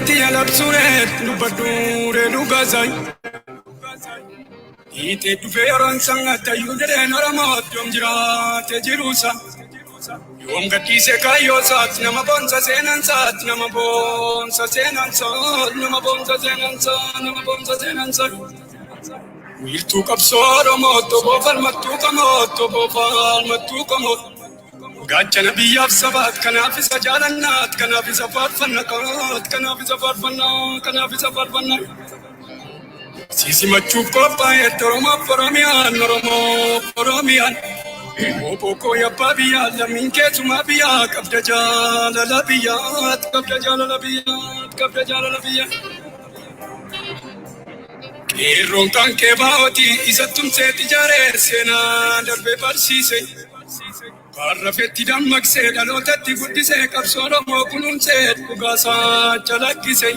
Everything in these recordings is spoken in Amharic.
keeti alabsuret nubadure nugazai ite dufe yaron sangata yudere Oromo yomjirate jirusa yom gatise kayo sat nama bonsa senan sat nama bonsa senan sat nama bonsa senan sat nama bonsa senan sat wiltu kapsoro moto bofal matu kamot Gachana biyaf sabat kanafi sajalanat kanafi safar fannakat kanafi safar fanna sisi machu kopa Oromo poromian opoko ya pabiya laminke tumabiya kabda jala labiyat Kirron kanke baoti isatum se tijare sena darbe parsise Karrafetti dammaqsee dhalootatti guddisee qabsoo Oromoo kunuunsee dhugaasaa calaqqisee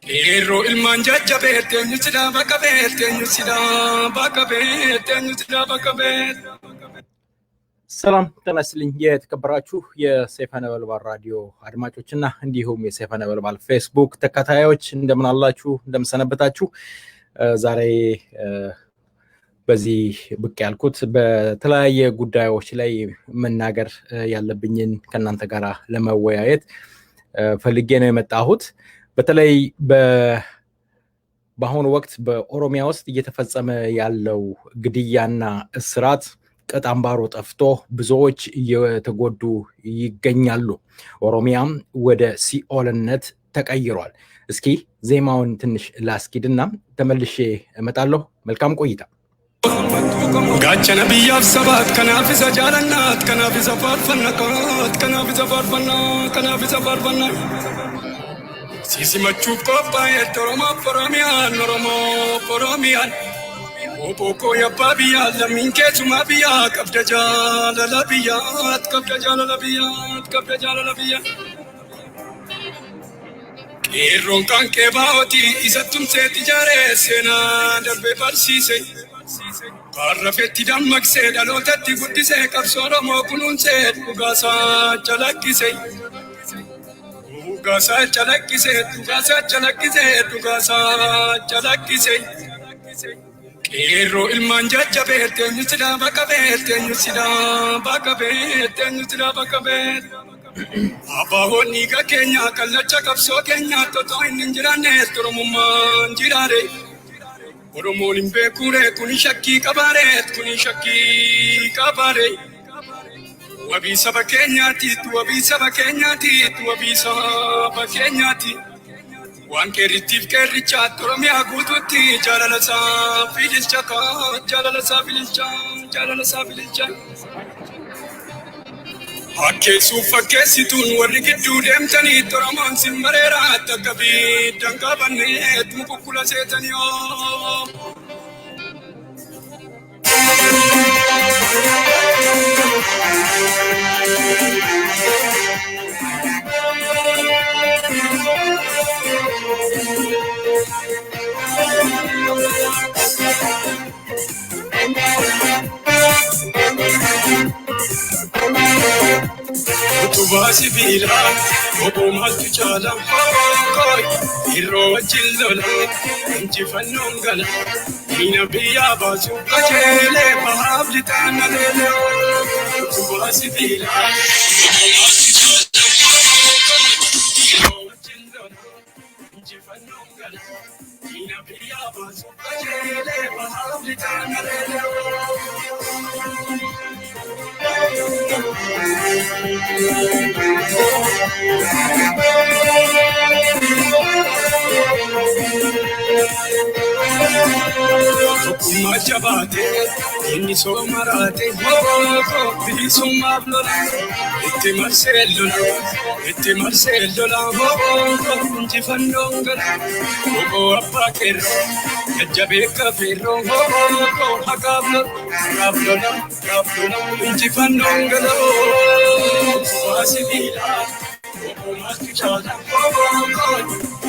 Qeerroo ilmaan jajjabeet eenyu sidaa bakka beet ሰላም ጤና ይስጥልኝ የተከበራችሁ የሰይፈ ነበልባል ራዲዮ አድማጮችና እንዲሁም የሰይፈ ነበልባል ፌስቡክ ተከታታዮች እንደምን አላችሁ እንደምን ሰነበታችሁ ዛሬ በዚህ ብቅ ያልኩት በተለያየ ጉዳዮች ላይ መናገር ያለብኝን ከናንተ ጋር ለመወያየት ፈልጌ ነው የመጣሁት በተለይ በአሁኑ ወቅት በኦሮሚያ ውስጥ እየተፈጸመ ያለው ግድያና እስራት ቀጣምባሮ ጠፍቶ ብዙዎች እየተጎዱ ይገኛሉ ኦሮሚያም ወደ ሲኦልነት ተቀይሯል እስኪ ዜማውን ትንሽ ላስኪድና ተመልሼ እመጣለሁ መልካም ቆይታ ጋቸነ ቢያፍ ሰባት ከናፊ ሰጃለናት ከናፊ ሰፋር ፈና ሲሲመቹ ቆባ የኦሮሞ ፖሮሚያን Opoko ya pabiya laminke tumabiya kabda jala labiyat Kirron kanke baoti isatum se tijare sena darbe parsise Karrafetti dammaqsee dhalootatti guddisee qabsoo Oromoo kunuunsee dhugaasaa calaqqisee Qeerroo ilmaan jajjabeet eenyu sidaa bakka beet Abbaan dhiiga keenya kallacha qabsoo keenya totoo hin jiraanne Oromummaan jiraare Oromoon hin beekure kuni shakkii qabaare wabii saba keenyaati Waan keerrittiif keerrichaa Oromiyaa guutuutti jaalala isaa fililchaa Hakkeessuuf fakkeessituun warri gidduu deemtanii Oromoon sin bareeraa akka biiddan qabanneet mukukkula seetanii Utubasi bila, obo maltu chala, koi, irro wajillola, injifannongala, mina biya basu, kajele mahabli tana lele. Utubasi bila, obo maltu chala, irro wajillola, injifannongala, mina biya basu, kajele mahabli tana lele. Kuma jabate, inni somarate, bilisummaaf lola, itti marseellola, injifannoon gala, abbaa keerroo, jajjabee kafeerroo, haqaaf lola, injifannoon gala, sibiila, maaltu caalaa,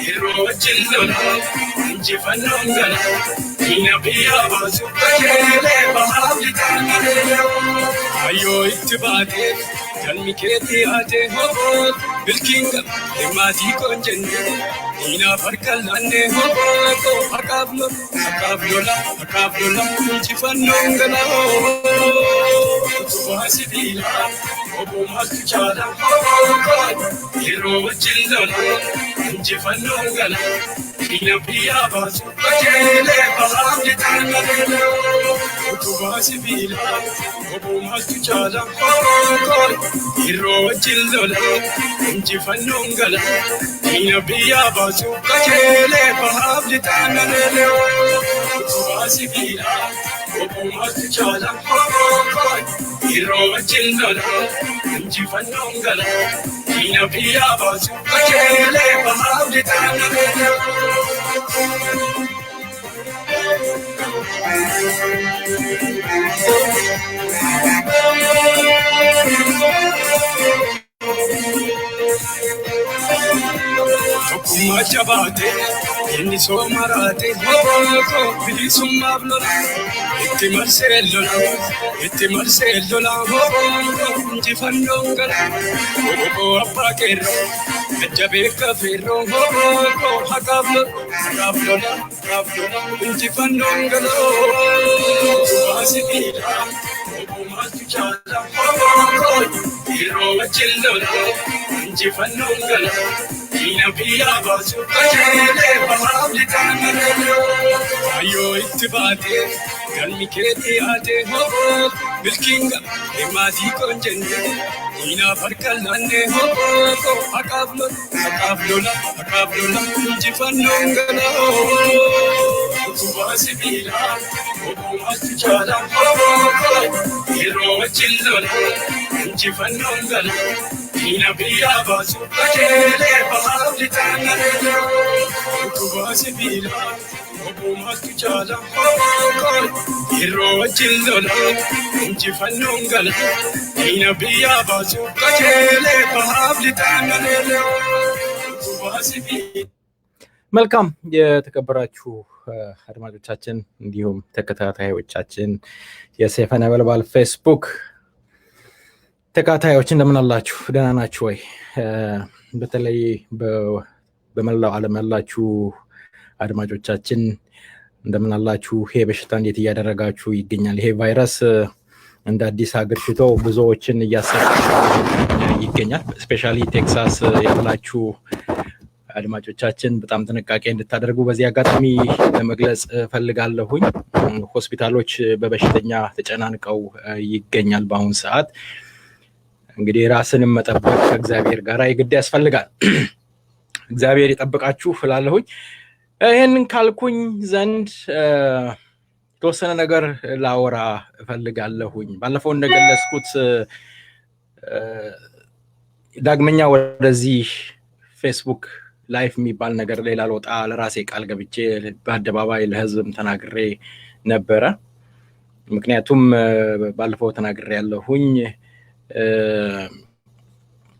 yeroo wajjin lola, injifannoon gala. Inabiya basu kajele bahabli tanale ayo itibate jalmi keti ate hobo bilkinga emati konjende ina farkalane hobo to akablola chifannongala tuwasibila hobo matuchala hobo hero wachindala chifannongala Inabiya basu kajele bahabli tanale tuwasibila hobo matuchala hobo hero wachindala chifannongala Inabiya basu kajele bahabli tanale tuwasibila hobo matuchala hobo hero wachindala chifannongala Inabiya basu kajele bahabli tanale Tukuma chabate, inni somarate, hobo bilisumma blola, itti marsellola, hobo injifannongala, hobo abba kerro, ejjabe kafirro, hobo hakablola, injifannongala, wasibila, hobo matuchala, hobo hiro wachillola, injifannongala. Inabiya basu kajele bahabli tanale ayo itibate galmi keti ate hobo bilkinga emati konjende ina farkalane hobo to akablola chifannongala tuwasibila hobo matuchala hobo hero wachillola chifannongala Inabiya basu kajele bahabli tanale tuwasibila hobo matuchala hobo hero wachillola chifannongala Inabiya basu kajele bahabli tanale tuwasibila መልካም የተከበራችሁ አድማጮቻችን እንዲሁም ተከታታዮቻችን የሰይፈ ነበልባል ፌስቡክ ተከታታዮች እንደምን አላችሁ? ደህና ናችሁ ወይ? በተለይ በመላው ዓለም ያላችሁ አድማጮቻችን እንደምን አላችሁ? ይሄ በሽታ እንዴት እያደረጋችሁ ይገኛል? ይሄ ቫይረስ እንደ አዲስ አገርሽቶ ብዙዎችን እያሰራጨ ይገኛል። ስፔሻሊ ቴክሳስ ያላችሁ አድማጮቻችን በጣም ጥንቃቄ እንድታደርጉ በዚህ አጋጣሚ ለመግለጽ ፈልጋለሁኝ። ሆስፒታሎች በበሽተኛ ተጨናንቀው ይገኛል በአሁን ሰዓት። እንግዲህ ራስንም መጠበቅ ከእግዚአብሔር ጋር ይግድ ያስፈልጋል። እግዚአብሔር ይጠብቃችሁ እላለሁኝ። ይሄንን ካልኩኝ ዘንድ ተወሰነ ነገር ላወራ እፈልጋለሁኝ። ባለፈው እንደገለጽኩት ዳግመኛ ወደዚህ ፌስቡክ ላይፍ የሚባል ነገር ላይ ላልወጣ ለራሴ ቃል ገብቼ በአደባባይ ለህዝብም ተናግሬ ነበረ። ምክንያቱም ባለፈው ተናግሬ ያለሁኝ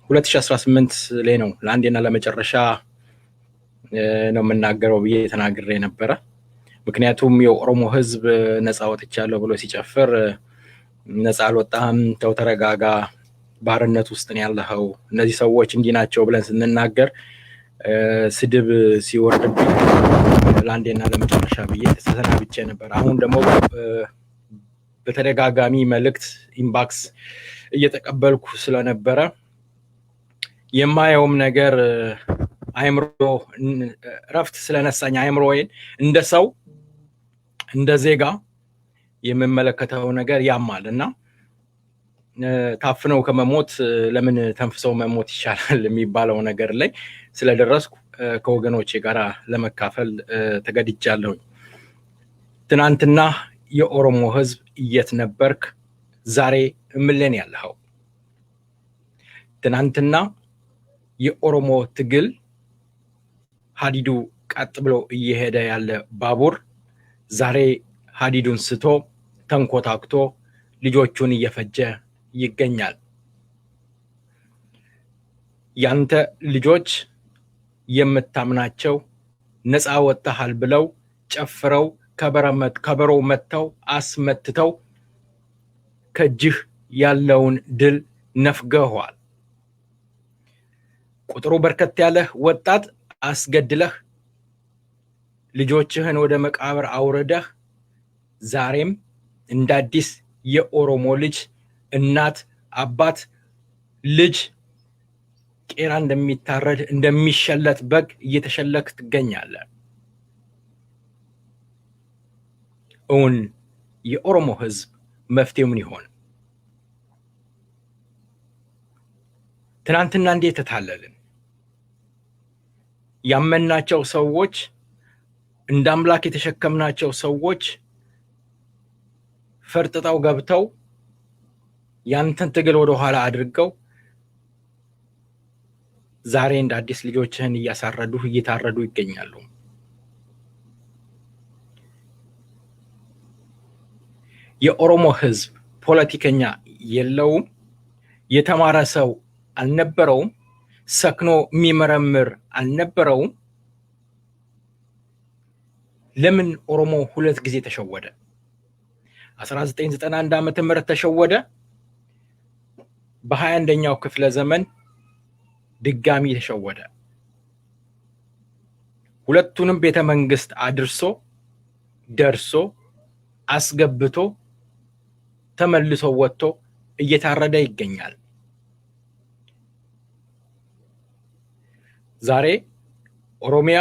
2018 ላይ ነው ለአንዴና ለመጨረሻ ነው የምናገረው ብዬ ተናግሬ ነበረ። ምክንያቱም የኦሮሞ ህዝብ ነፃ ወጥቻለሁ ብሎ ሲጨፍር ነፃ አልወጣህም፣ ተው ተረጋጋ፣ ባርነት ውስጥ ነው ያለኸው፣ እነዚህ ሰዎች እንዲህ ናቸው ብለን ስንናገር ስድብ ሲወርድብኝ ለአንዴና ለመጨረሻ ብዬ ተሰናብቼ ነበር። አሁን ደግሞ በተደጋጋሚ መልእክት ኢንባክስ እየተቀበልኩ ስለነበረ የማየውም ነገር አይምሮ ረፍት ስለነሳኝ አይምሮዬን እንደ ሰው እንደ ዜጋ የምመለከተው ነገር ያማልና ታፍነው ከመሞት ለምን ተንፍሰው መሞት ይሻላል የሚባለው ነገር ላይ ስለደረስኩ ከወገኖቼ ጋር ለመካፈል ተገድጃለሁ። ትናንትና የኦሮሞ ህዝብ የት ነበርክ? ዛሬ ምን ላይ ያለኸው? ትናንትና የኦሮሞ ትግል ሀዲዱ ቀጥ ብሎ እየሄደ ያለ ባቡር ዛሬ ሀዲዱን ስቶ ተንኮታክቶ ልጆቹን እየፈጀ ይገኛል። ያንተ ልጆች የምታምናቸው ነፃ ወጣሃል ብለው ጨፍረው ከበሮ መተው አስመትተው ከጅህ ያለውን ድል ነፍገዋል። ቁጥሩ በርከት ያለ ወጣት አስገድለህ ልጆችህን ወደ መቃብር አውረደህ ዛሬም እንዳዲስ የኦሮሞ ልጅ እናት አባት ልጅ ቄራ እንደሚታረድ እንደሚሸለት በግ እየተሸለክ ትገኛለህ። እውን የኦሮሞ ህዝብ መፍትሄው ምን ይሆን? ትናንትና እንዴት ተታለልን? ያመናቸው ሰዎች እንደ አምላክ የተሸከምናቸው ሰዎች ፈርጥጠው ገብተው ያንተን ትግል ወደ ኋላ አድርገው ዛሬ እንደ አዲስ ልጆችህን እየታረዱ ይገኛሉ። የኦሮሞ ህዝብ ፖለቲከኛ የለውም፣ የተማረ ሰው አልነበረውም፣ ሰክኖ የሚመረምር አልነበረውም። ለምን ኦሮሞ ሁለት ጊዜ ተሸወደ? 1991 ዓመተ ምህረት ተሸወደ። በ21ኛው ክፍለ ዘመን ድጋሚ ተሸወደ። ሁለቱንም ቤተ መንግስት አድርሶ ደርሶ አስገብቶ ተመልሶ ወጥቶ እየታረደ ይገኛል። ዛሬ ኦሮሚያ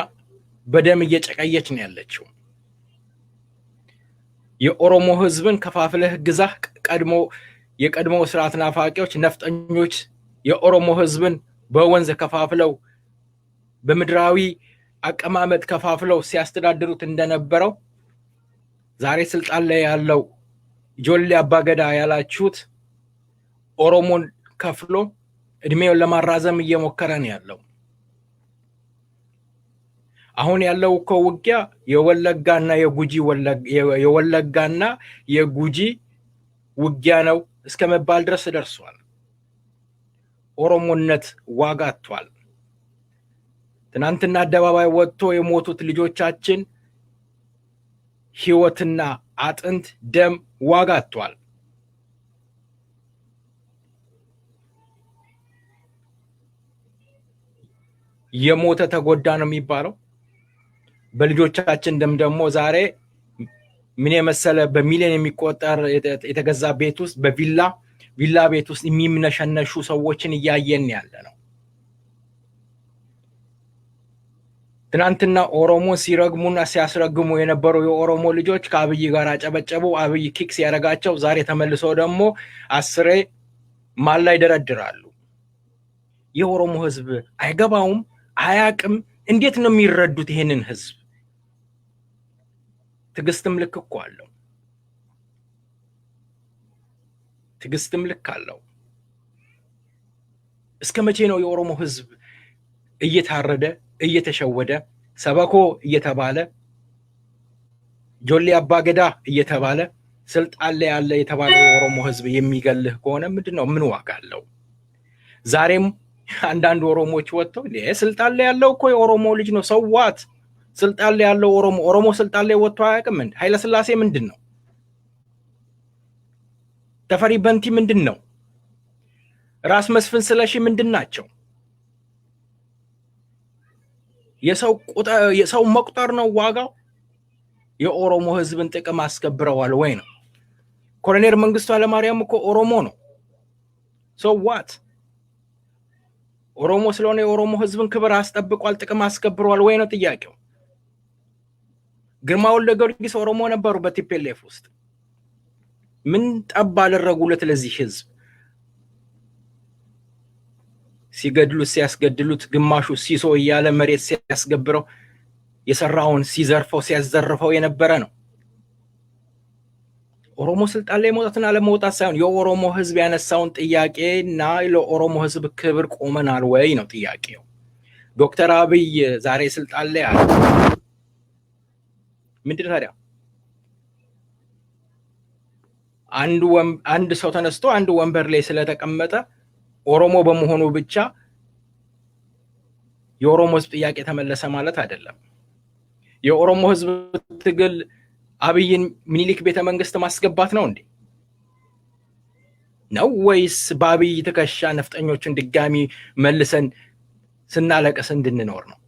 በደም እየጨቀየች ነው ያለችው። የኦሮሞ ህዝብን ከፋፍለህ ግዛህ የቀድሞ ስርዓት ናፋቂዎች ነፍጠኞች የኦሮሞ ህዝብን በወንዝ ከፋፍለው በምድራዊ አቀማመጥ ከፋፍለው ሲያስተዳድሩት እንደነበረው ዛሬ ስልጣን ላይ ያለው ጆሌ አባገዳ ያላችሁት ኦሮሞን ከፍሎ እድሜውን ለማራዘም እየሞከረ ነው ያለው። አሁን ያለው እኮ ውጊያ የወለጋና የጉጂ ውጊያ ነው እስከ መባል ድረስ ደርሷል። ኦሮሞነት ዋጋ አጥቷል። ትናንትና አደባባይ ወጥቶ የሞቱት ልጆቻችን ህይወትና አጥንት ደም ዋጋ አጥቷል። የሞተ ተጎዳ ነው የሚባለው። በልጆቻችን ደም ደግሞ ዛሬ ምን የመሰለ በሚሊዮን የሚቆጠር የተገዛ ቤት ውስጥ ቪላ ቤት ውስጥ የሚምነሸነሹ ሰዎችን እያየን ያለ ነው። ትናንትና ኦሮሞ ሲረግሙና ሲያስረግሙ የነበሩ የኦሮሞ ልጆች ከአብይ ጋር አጨበጨቡ። አብይ ኪክስ ያደረጋቸው ዛሬ ተመልሰው ደግሞ አስሬ ማል ላይ ደረድራሉ። የኦሮሞ ህዝብ አይገባውም፣ አያቅም። እንዴት ነው የሚረዱት ይሄንን ህዝብ? ትግስትም ልክ እኮ አለው። ትግስትም ልክ አለው። እስከ መቼ ነው የኦሮሞ ህዝብ እየታረደ እየተሸወደ ሰበኮ እየተባለ ጆሌ አባገዳ እየተባለ ስልጣን ላይ ያለ የተባለ የኦሮሞ ህዝብ የሚገልህ ከሆነ ምንድነው? ምን ዋጋ አለው? ዛሬም አንዳንድ ኦሮሞዎች ወጥተው ስልጣን ላይ ያለው እኮ የኦሮሞ ልጅ ነው፣ ሰዋት ስልጣን ላይ ያለው ኦሮሞ ስልጣን ላይ ወጥቶ አያውቅም እንዴ? ኃይለ ሥላሴ ምንድነው? ተፈሪ በንቲ ምንድነው? ራስ መስፍን ስለሺ ምንድናቸው? የሰው መቁጠር ነው ዋጋው? የኦሮሞ ህዝብን ጥቅም አስከብረዋል ወይ ነው? ኮሎኔል መንግስቱ ኃይለማርያም እኮ ኦሮሞ ነው። ዋት ኦሮሞ ስለሆነ የኦሮሞ ህዝብን ክብር አስጠብቋል፣ ጥቅም አስከብረዋል ወይ ነው ጥያቄው። ግርማ ወልደ ጊዮርጊስ ኦሮሞ ነበሩ በቲፒኤልኤፍ ውስጥ። ምን ጠብ አደረጉለት ለዚህ ህዝብ? ሲገድሉት ሲያስገድሉት፣ ግማሹ ሲሶ እያለ መሬት ሲያስገብረው የሰራውን ሲዘርፈው ሲያዘርፈው የነበረ ነው። ኦሮሞ ስልጣን ላይ መውጣትና ለመውጣት ሳይሆን የኦሮሞ ህዝብ ያነሳውን ጥያቄና ለኦሮሞ ህዝብ ክብር ቆመናል ወይ ነው ጥያቄው። ዶክተር አብይ ዛሬ ስልጣን ላይ አለ። ምንድን ታዲያ አንድ ሰው ተነስቶ አንድ ወንበር ላይ ስለተቀመጠ ኦሮሞ በመሆኑ ብቻ የኦሮሞ ህዝብ ጥያቄ ተመለሰ ማለት አይደለም። የኦሮሞ ህዝብ ትግል አብይን ምኒልክ ቤተ መንግስት ማስገባት ነው እንዴ? ነው ወይስ በአብይ ትከሻ ነፍጠኞችን ድጋሚ መልሰን ስናለቀስ እንድንኖር ነው?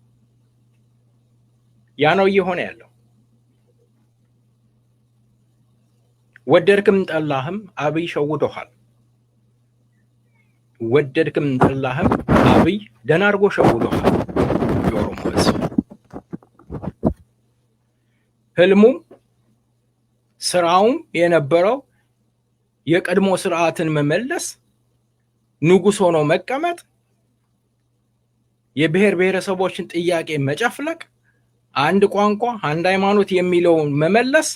ያ ነው እየሆነ ያለው። ወደድክም ጠላህም አብይ ሸውዶሃል። ወደድክም ጠላህም አብይ ደህና አድርጎ ሸውዶሃል። የኦሮሞ ህዝብ ህልሙም ስራውም የነበረው የቀድሞ ስርዓትን መመለስ፣ ንጉስ ሆኖ መቀመጥ፣ የብሔር ብሔረሰቦችን ጥያቄ መጨፍለቅ፣ አንድ ቋንቋ አንድ ሃይማኖት የሚለውን መመለስ፣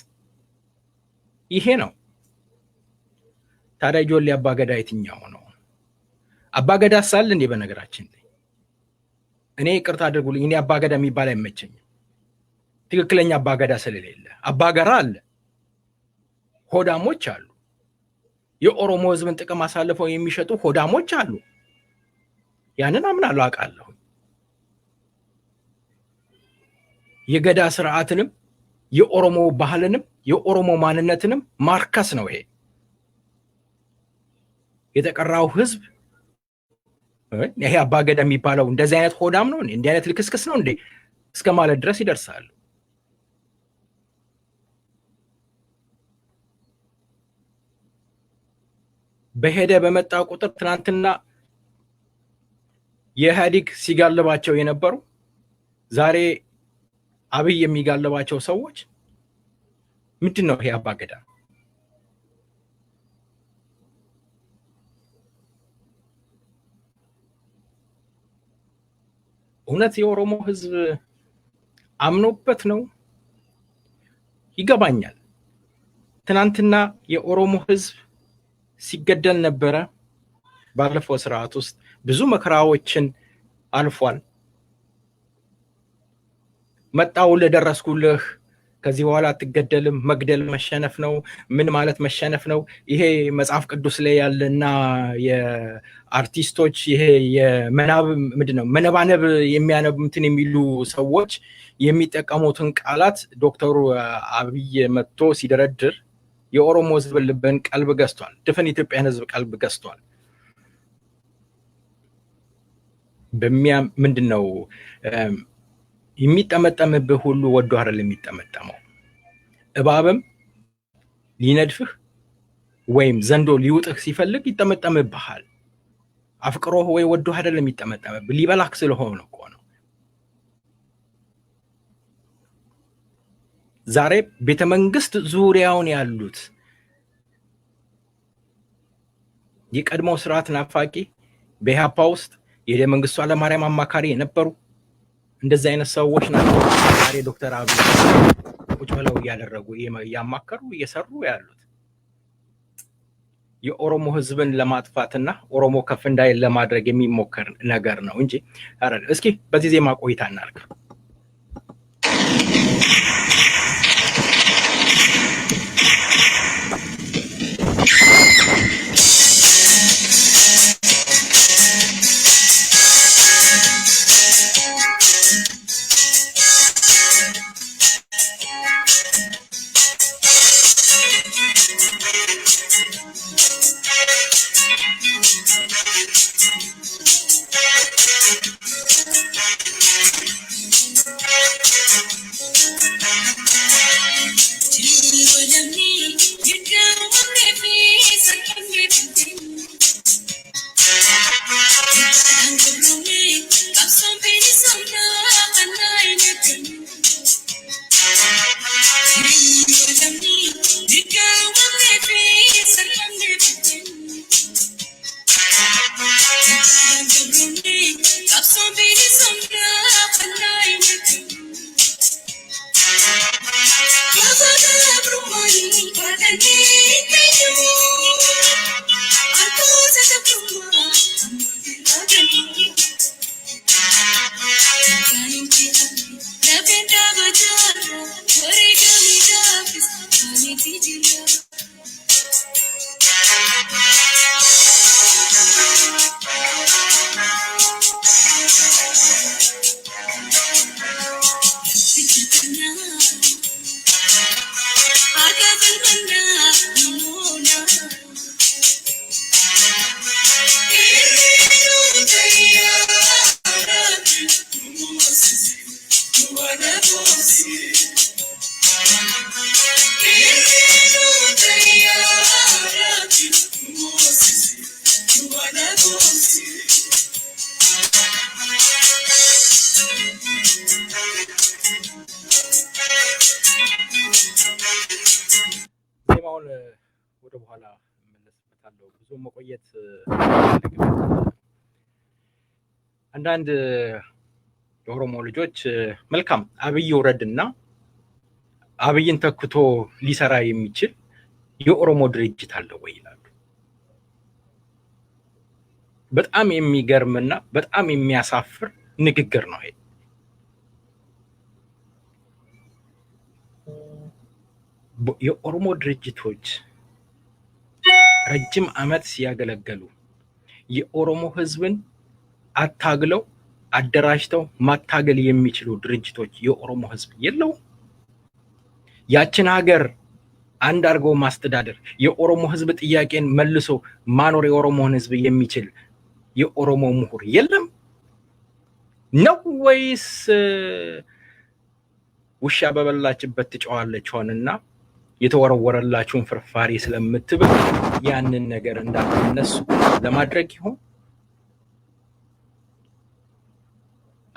ይሄ ነው። ታዲያ ጆሌ አባገዳ የትኛው ነው? አባገዳ ሳል እንዴ? በነገራችን ላይ እኔ ይቅርታ አድርጉልኝ፣ እኔ አባገዳ የሚባል አይመቸኝም። ትክክለኛ አባገዳ ስለሌለ አባገራ አለ፣ ሆዳሞች አሉ፣ የኦሮሞ ህዝብን ጥቅም አሳልፈው የሚሸጡ ሆዳሞች አሉ። ያንን አምናለሁ፣ አውቃለሁ። የገዳ ስርዓትንም የኦሮሞ ባህልንም የኦሮሞ ማንነትንም ማርከስ ነው ይሄ። የተቀራው ህዝብ ይሄ አባገዳ የሚባለው እንደዚህ አይነት ሆዳም ነው እንዴ? እንዲህ አይነት ልክስክስ ነው እንዴ? እስከ ማለት ድረስ ይደርሳሉ። በሄደ በመጣ ቁጥር ትናንትና የኢህአዴግ ሲጋልባቸው የነበሩ ዛሬ አብይ የሚጋልባቸው ሰዎች ምንድን ነው ይሄ አባገዳ? እውነት የኦሮሞ ህዝብ አምኖበት ነው? ይገባኛል። ትናንትና የኦሮሞ ህዝብ ሲገደል ነበረ። ባለፈው ስርዓት ውስጥ ብዙ መከራዎችን አልፏል። መጣው ለደረስኩልህ፣ ከዚህ በኋላ አትገደልም፣ መግደል መሸነፍ ነው። ምን ማለት መሸነፍ ነው? ይሄ መጽሐፍ ቅዱስ ላይ ያለና የአርቲስቶች ይሄ የመናብ ምንድነው መነባነብ የሚያነብምትን የሚሉ ሰዎች የሚጠቀሙትን ቃላት ዶክተሩ አብይ መጥቶ ሲደረድር የኦሮሞ ህዝብ ልብን ቀልብ ገዝቷል። ድፍን ኢትዮጵያን ህዝብ ቀልብ ገዝቷል። ምንድነው የሚጠመጠምብህ ሁሉ ወዶ አይደል የሚጠመጠመው። እባብም ሊነድፍህ ወይም ዘንዶ ሊውጥህ ሲፈልግ ይጠመጠምብሃል። አፍቅሮህ ወይ ወዶ አይደል የሚጠመጠምብህ፣ ሊበላክ ስለሆነ እኮ ነው። ዛሬ ቤተ መንግስት ዙሪያውን ያሉት የቀድሞ ስርዓት ናፋቂ በኢህአፓ ውስጥ የደ መንግስቱ ኃይለማርያም አማካሪ የነበሩ እንደዚህ አይነት ሰዎች ናቸው ዛሬ ዶክተር አብይ ቁጭ ብለው እያደረጉ እያማከሩ እየሰሩ ያሉት የኦሮሞ ህዝብን ለማጥፋትና ኦሮሞ ከፍ እንዳይል ለማድረግ የሚሞከር ነገር ነው እንጂ አረ እስኪ በዚህ ዜማ ቆይታ እናልክ። ዜማውን ወደ በኋላ መለስበታለሁ። ብዙ መቆየት አንዳንድ የኦሮሞ ልጆች መልካም አብይ ወረድና አብይን ተክቶ ሊሰራ የሚችል የኦሮሞ ድርጅት አለ ወይ ይላሉ። በጣም የሚገርምና በጣም የሚያሳፍር ንግግር ነው ይሄ። የኦሮሞ ድርጅቶች ረጅም ዓመት ሲያገለግሉ የኦሮሞ ህዝብን አታግለው አደራጅተው ማታገል የሚችሉ ድርጅቶች የኦሮሞ ህዝብ የለው። ያችን ሀገር አንድ አድርገው ማስተዳደር የኦሮሞ ህዝብ ጥያቄን መልሶ ማኖር የኦሮሞን ህዝብ የሚችል የኦሮሞ ምሁር የለም ነው ወይስ ውሻ በበላችበት ትጨዋለች ሆነና የተወረወረላችሁን ፍርፋሪ ስለምትበል ያንን ነገር እንዳትነሱ ለማድረግ ይሆን?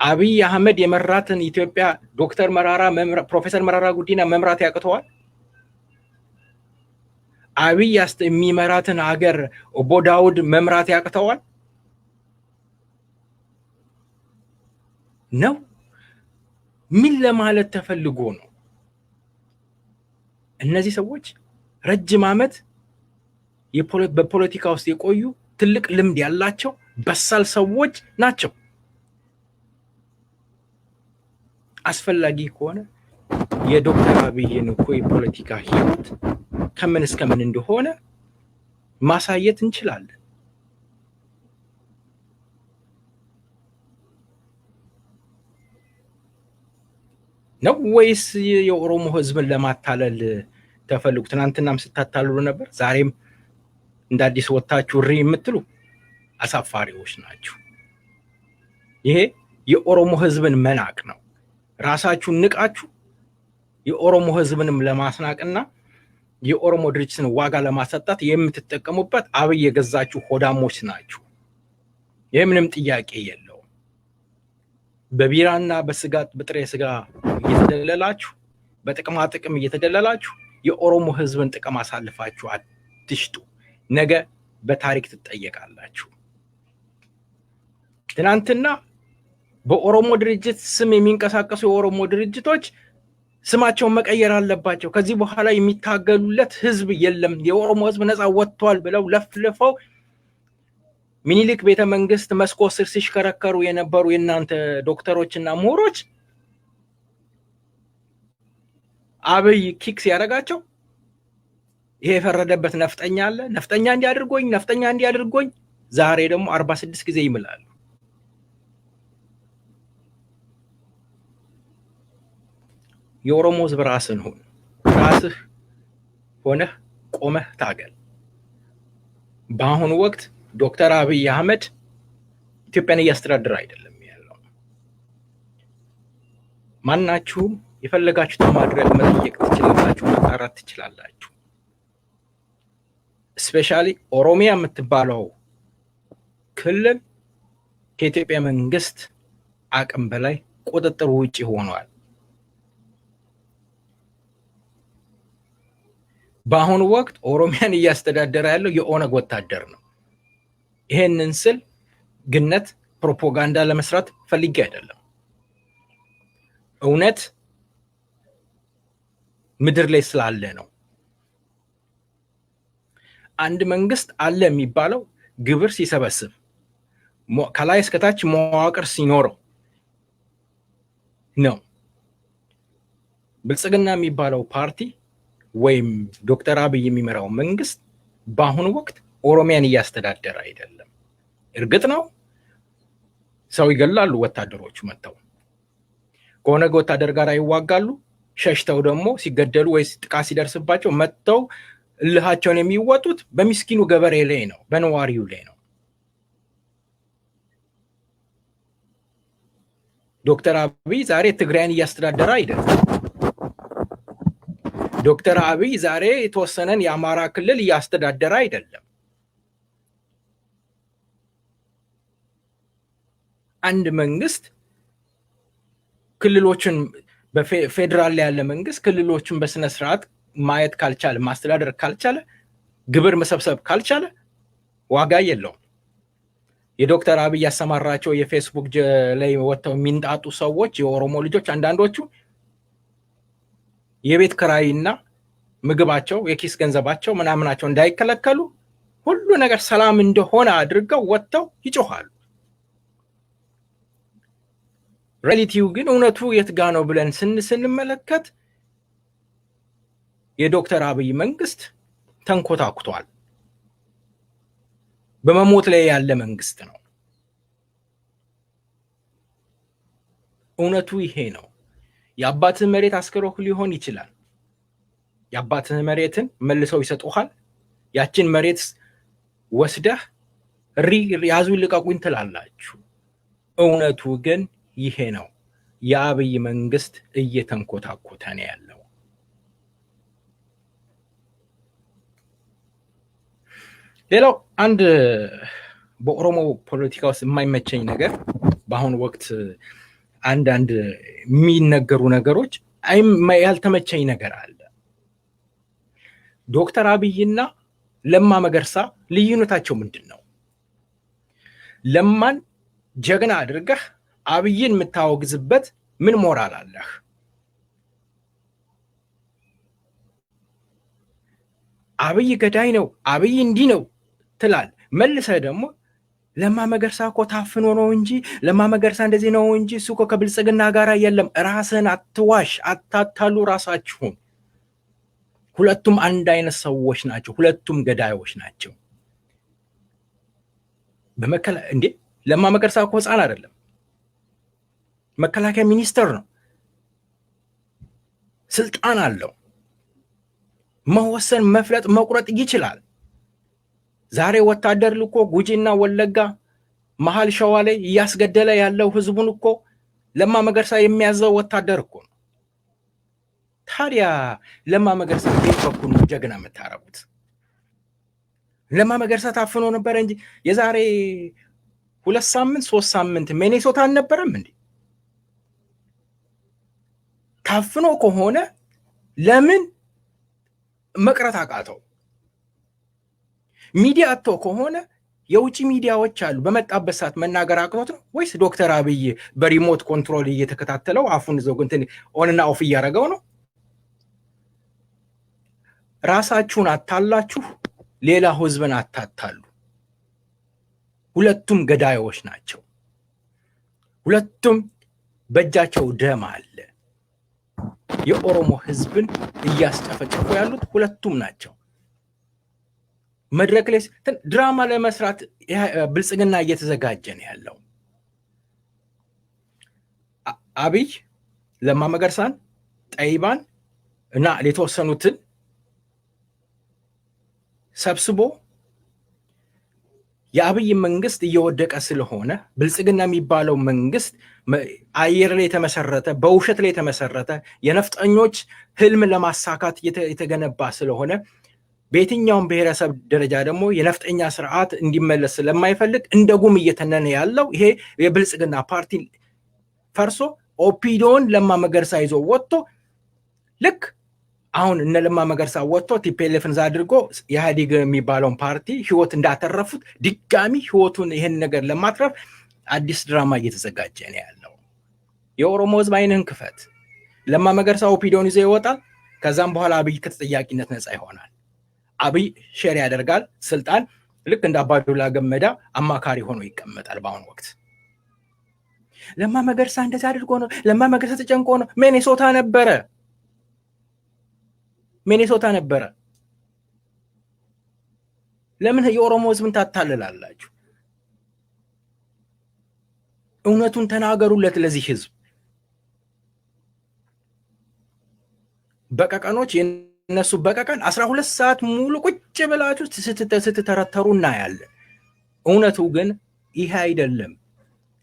አብይ አህመድ የመራትን ኢትዮጵያ ዶክተር መራራ ፕሮፌሰር መራራ ጉዲና መምራት ያቅተዋል? አብይ የሚመራትን ሀገር ኦቦ ዳውድ መምራት ያቅተዋል ነው? ምን ለማለት ተፈልጎ ነው? እነዚህ ሰዎች ረጅም ዓመት በፖለቲካ ውስጥ የቆዩ ትልቅ ልምድ ያላቸው በሳል ሰዎች ናቸው። አስፈላጊ ከሆነ የዶክተር አብይን እኮ የፖለቲካ ህይወት ከምን እስከ ምን እንደሆነ ማሳየት እንችላለን። ነው ወይስ የኦሮሞ ህዝብን ለማታለል ተፈልጉ? ትናንትናም ስታታልሉ ነበር፣ ዛሬም እንደ አዲስ ወጣችሁ ሪ የምትሉ አሳፋሪዎች ናችሁ። ይሄ የኦሮሞ ህዝብን መናቅ ነው። ራሳችሁን ንቃችሁ የኦሮሞ ህዝብንም ለማስናቅና የኦሮሞ ድርጅትን ዋጋ ለማሰጣት የምትጠቀሙበት አብይ የገዛችሁ ሆዳሞች ናችሁ። ይሄ ምንም ጥያቄ የለውም። በቢራና በስጋት በጥሬ ስጋ እየተደለላችሁ በጥቅማ ጥቅም እየተደለላችሁ የኦሮሞ ህዝብን ጥቅም አሳልፋችሁ አትሽጡ። ነገ በታሪክ ትጠየቃላችሁ። ትናንትና በኦሮሞ ድርጅት ስም የሚንቀሳቀሱ የኦሮሞ ድርጅቶች ስማቸውን መቀየር አለባቸው፣ ከዚህ በኋላ የሚታገሉለት ህዝብ የለም፣ የኦሮሞ ህዝብ ነፃ ወጥቷል ብለው ለፍልፈው ሚኒሊክ ቤተ መንግስት መስኮት ስር ሲሽከረከሩ የነበሩ የናንተ ዶክተሮችና ምሁሮች አብይ ኪክ ሲያደርጋቸው ይሄ የፈረደበት ነፍጠኛ አለ፣ ነፍጠኛ እንዲያድርጎኝ ዛሬ ደግሞ 46 ጊዜ ይምላሉ። የኦሮሞ ህዝብ ራስህ ሆነህ ቆመህ ታገል። በአሁኑ ወቅት ዶክተር አብይ አህመድ ኢትዮጵያን እያስተዳደረ አይደለም ያለው። ማናችሁም የፈለጋችሁትን ማድረግ መጠየቅ ትችላላችሁ፣ ማጣራት ትችላላችሁ። ስፔሻሊ ኦሮሚያ የምትባለው ክልል ከኢትዮጵያ መንግስት አቅም በላይ ቁጥጥር ውጪ ሆኗል። በአሁኑ ወቅት ኦሮሚያን እያስተዳደረ ያለው የኦነግ ወታደር ነው። ይሄንን ስል ግነት ፕሮፓጋንዳ ለመስራት ፈልጌ አይደለም። እውነት ምድር ላይ ስላለ ነው። አንድ መንግስት አለ የሚባለው ግብር ሲሰበስብ ከላይ እስከታች መዋቅር ሲኖረው ነው። ብልጽግና የሚባለው ፓርቲ ወይም ዶክተር አብይ የሚመራው መንግስት በአሁኑ ወቅት ኦሮሚያን እያስተዳደረ አይደለም። እርግጥ ነው ሰው ይገላሉ፣ ወታደሮቹ መጥተው ከኦነግ ወታደር ጋር ይዋጋሉ። ሸሽተው ደግሞ ሲገደሉ ወይ ጥቃት ሲደርስባቸው መጥተው እልሃቸውን የሚወጡት በሚስኪኑ ገበሬ ላይ ነው፣ በነዋሪው ላይ ነው። ዶክተር አብይ ዛሬ ትግራይን እያስተዳደረ አይደለም። ዶክተር አብይ ዛሬ የተወሰነን የአማራ ክልል እያስተዳደረ አይደለም። አንድ መንግስት ክልሎችን በፌደራል ያለ መንግስት ክልሎችን በስነ ስርዓት ማየት ካልቻለ ማስተዳደር ካልቻለ ግብር መሰብሰብ ካልቻለ ዋጋ የለውም። የዶክተር አብይ ያሰማራቸው የፌስቡክ ላይ ወጥተው የሚንጣጡ ሰዎች የኦሮሞ ልጆች አንዳንዶቹ የቤት ክራይና ምግባቸው የኪስ ገንዘባቸው ምናምናቸው እንዳይከለከሉ ሁሉ ነገር ሰላም እንደሆነ አድርገው ወጥተው ይጮኻሉ። ሪያሊቲው ግን እውነቱ የት ጋ ነው ብለን ስንመለከት የዶክተር አብይ መንግስት ተንኮታኩቷል። በመሞት ላይ ያለ መንግስት ነው። እውነቱ ይሄ ነው። የአባትህ መሬት አስከሮህ ሊሆን ይችላል። የአባትህ መሬትን መልሰው ይሰጡሃል። ያችን መሬት ወስደህ ያዙ ልቀቁኝ ትላላችሁ። እውነቱ ግን ይሄ ነው። የአብይ መንግስት እየተንኮታኮተ ነው ያለው። ሌላው አንድ በኦሮሞ ፖለቲካ ውስጥ የማይመቸኝ ነገር በአሁኑ ወቅት አንዳንድ የሚነገሩ ነገሮች ያልተመቸኝ ነገር አለ። ዶክተር አብይና ለማ መገርሳ ልዩነታቸው ምንድን ነው? ለማን ጀግና አድርገህ አብይን የምታወግዝበት ምን ሞራል አለህ? አብይ ገዳይ ነው፣ አብይ እንዲህ ነው ትላል። መልሰህ ደግሞ ለማ መገርሳ እኮ ታፍኖ ነው እንጂ ለማ መገርሳ እንደዚህ ነው እንጂ እሱ እኮ ከብልጽግና ጋር የለም። ራስህን አትዋሽ፣ አታታሉ ራሳችሁን። ሁለቱም አንድ አይነት ሰዎች ናቸው። ሁለቱም ገዳዮች ናቸው። እንዴ ለማ መገርሳ እኮ ህፃን አይደለም። መከላከያ ሚኒስተር ነው። ስልጣን አለው። መወሰን፣ መፍለጥ፣ መቁረጥ ይችላል። ዛሬ ወታደር ልኮ ጉጂና ወለጋ መሀል ሸዋ ላይ እያስገደለ ያለው ህዝቡን እኮ ለማ መገርሳ የሚያዘው ወታደር እኮ ነው። ታዲያ ለማ መገርሳ ቤት በኩል ጀግና የምታረጉት? ለማ መገርሳ ታፍኖ ነበረ እንጂ የዛሬ 2 ሳምንት 3 ሳምንት ሚኔሶታ አልነበረም እንዴ? ታፍኖ ከሆነ ለምን መቅረት አቃተው? ሚዲያ አጥቶ ከሆነ የውጭ ሚዲያዎች አሉ፣ በመጣበት ሰዓት መናገር አቅቶት ነው ወይስ ዶክተር አብይ በሪሞት ኮንትሮል እየተከታተለው አፉን ዘው እንትን ኦንና ኦፍ እያደረገው ነው? ራሳችሁን አታላችሁ ሌላ ህዝብን አታታሉ። ሁለቱም ገዳዮች ናቸው። ሁለቱም በእጃቸው ደም አለ። የኦሮሞ ህዝብን እያስጨፈጨፉ ያሉት ሁለቱም ናቸው። መድረክ ላይ ድራማ ለመስራት ብልጽግና እየተዘጋጀ ነው ያለው። አብይ ለማ መገርሳን፣ ጠይባን እና የተወሰኑትን ሰብስቦ የአብይ መንግስት እየወደቀ ስለሆነ ብልጽግና የሚባለው መንግስት አየር ላይ የተመሰረተ በውሸት ላይ የተመሰረተ የነፍጠኞች ህልም ለማሳካት የተገነባ ስለሆነ በየትኛውም ብሔረሰብ ደረጃ ደግሞ የነፍጠኛ ስርዓት እንዲመለስ ስለማይፈልግ እንደ ጉም እየተነነ ያለው ይሄ የብልጽግና ፓርቲ ፈርሶ ኦፒዶን ለማ መገርሳ ይዞ ወጥቶ ልክ አሁን እነ ለማ መገርሳ ወጥቶ ቲፒኤልኤፍን አድርጎ የኢህአዴግ የሚባለውን ፓርቲ ህይወት እንዳተረፉት ድጋሚ ህይወቱን ይሄን ነገር ለማትረፍ አዲስ ድራማ እየተዘጋጀ ነው ያለው። የኦሮሞ ህዝብ አይንህን ክፈት። ለማ መገርሳ ኦፒዶን ይዞ ይወጣል። ከዛም በኋላ አብይ ከተጠያቂነት ነፃ ይሆናል። አብይ ሼር ያደርጋል ስልጣን። ልክ እንደ አባዱላ ገመዳ አማካሪ ሆኖ ይቀመጣል። በአሁኑ ወቅት ለማ መገርሳ እንደዛ አድርጎ ነው፣ ለማ መገርሳ ተጨንቆ ነው። ሚኔሶታ ነበረ። ለምን የኦሮሞ ህዝብን ታታልላላችሁ? እውነቱን ተናገሩለት ለዚህ ህዝብ። በቀቀኖች የነሱ በቀቀን 12 ሰዓት ሙሉ ቁጭ ብላችሁ ስትተረተሩ እናያለን። እውነቱ ግን ይሄ አይደለም።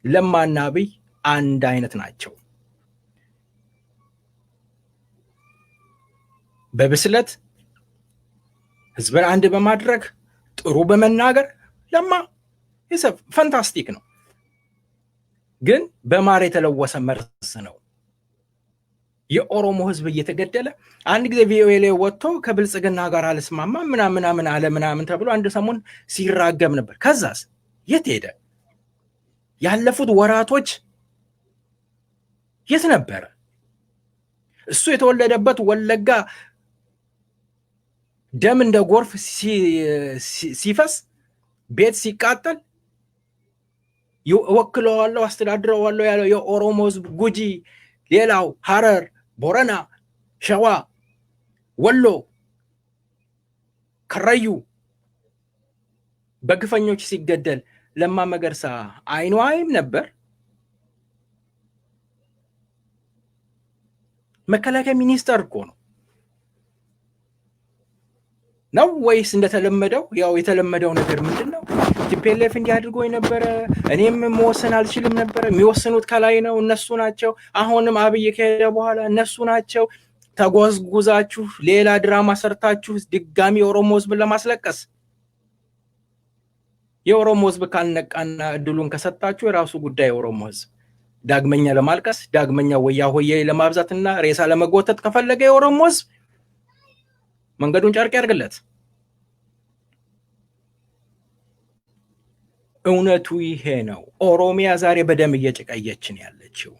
ለማና አብይ አንድ አይነት ናቸው። በብስለት ህዝብን አንድ በማድረግ ጥሩ በመናገር ለማ ፈንታስቲክ ነው። ግን በማር የተለወሰ መርዝ ነው። የኦሮሞ ህዝብ እየተገደለ አንድ ጊዜ ቪኦኤ ላይ ወጥቶ ከብልጽግና ጋር አልስማማ ምናምን አለ ምናምን ተብሎ አንድ ሰሞን ሲራገም ነበር። ከዛስ የት ሄደ? ያለፉት ወራቶች የት ነበረ? እሱ የተወለደበት ወለጋ ደም እንደ ጎርፍ ሲፈስ ቤት ሲቃጠል ወክለዋለሁ አስተዳድረዋለሁ ያለው የኦሮሞ ህዝብ ጉጂ፣ ሌላው ሐረር፣ ቦረና፣ ሸዋ፣ ወሎ፣ ከረዩ በግፈኞች ሲገደል ለማ መገርሳ አይኑ አይም ነበር? መከላከያ ሚኒስተር እኮ ነው ወይስ እንደተለመደው ያው የተለመደው ነገር ምንድነው? ቲፒኤልኤፍ እንዲያድርጎ የነበረ እኔም መወሰን አልችልም ነበር። የሚወስኑት ከላይ ነው፣ እነሱ ናቸው። አሁንም አብይ ከሄደ በኋላ እነሱ ናቸው። ተጓዝጉዛችሁ ሌላ ድራማ ሰርታችሁ ድጋሚ የኦሮሞ ህዝብን ለማስለቀስ። የኦሮሞ ህዝብ ካልነቃና እድሉን ከሰጣችሁ የራሱ ጉዳይ። የኦሮሞ ህዝብ ዳግመኛ ለማልቀስ ዳግመኛ ወያ ሆዬ ለማብዛትና ሬሳ ለመጎተት ከፈለገ የኦሮሞ ህዝብ መንገዱን ጨርቅ ያርግለት። እውነቱ ይሄ ነው። ኦሮሚያ ዛሬ በደም እየጨቀየችን ያለችው።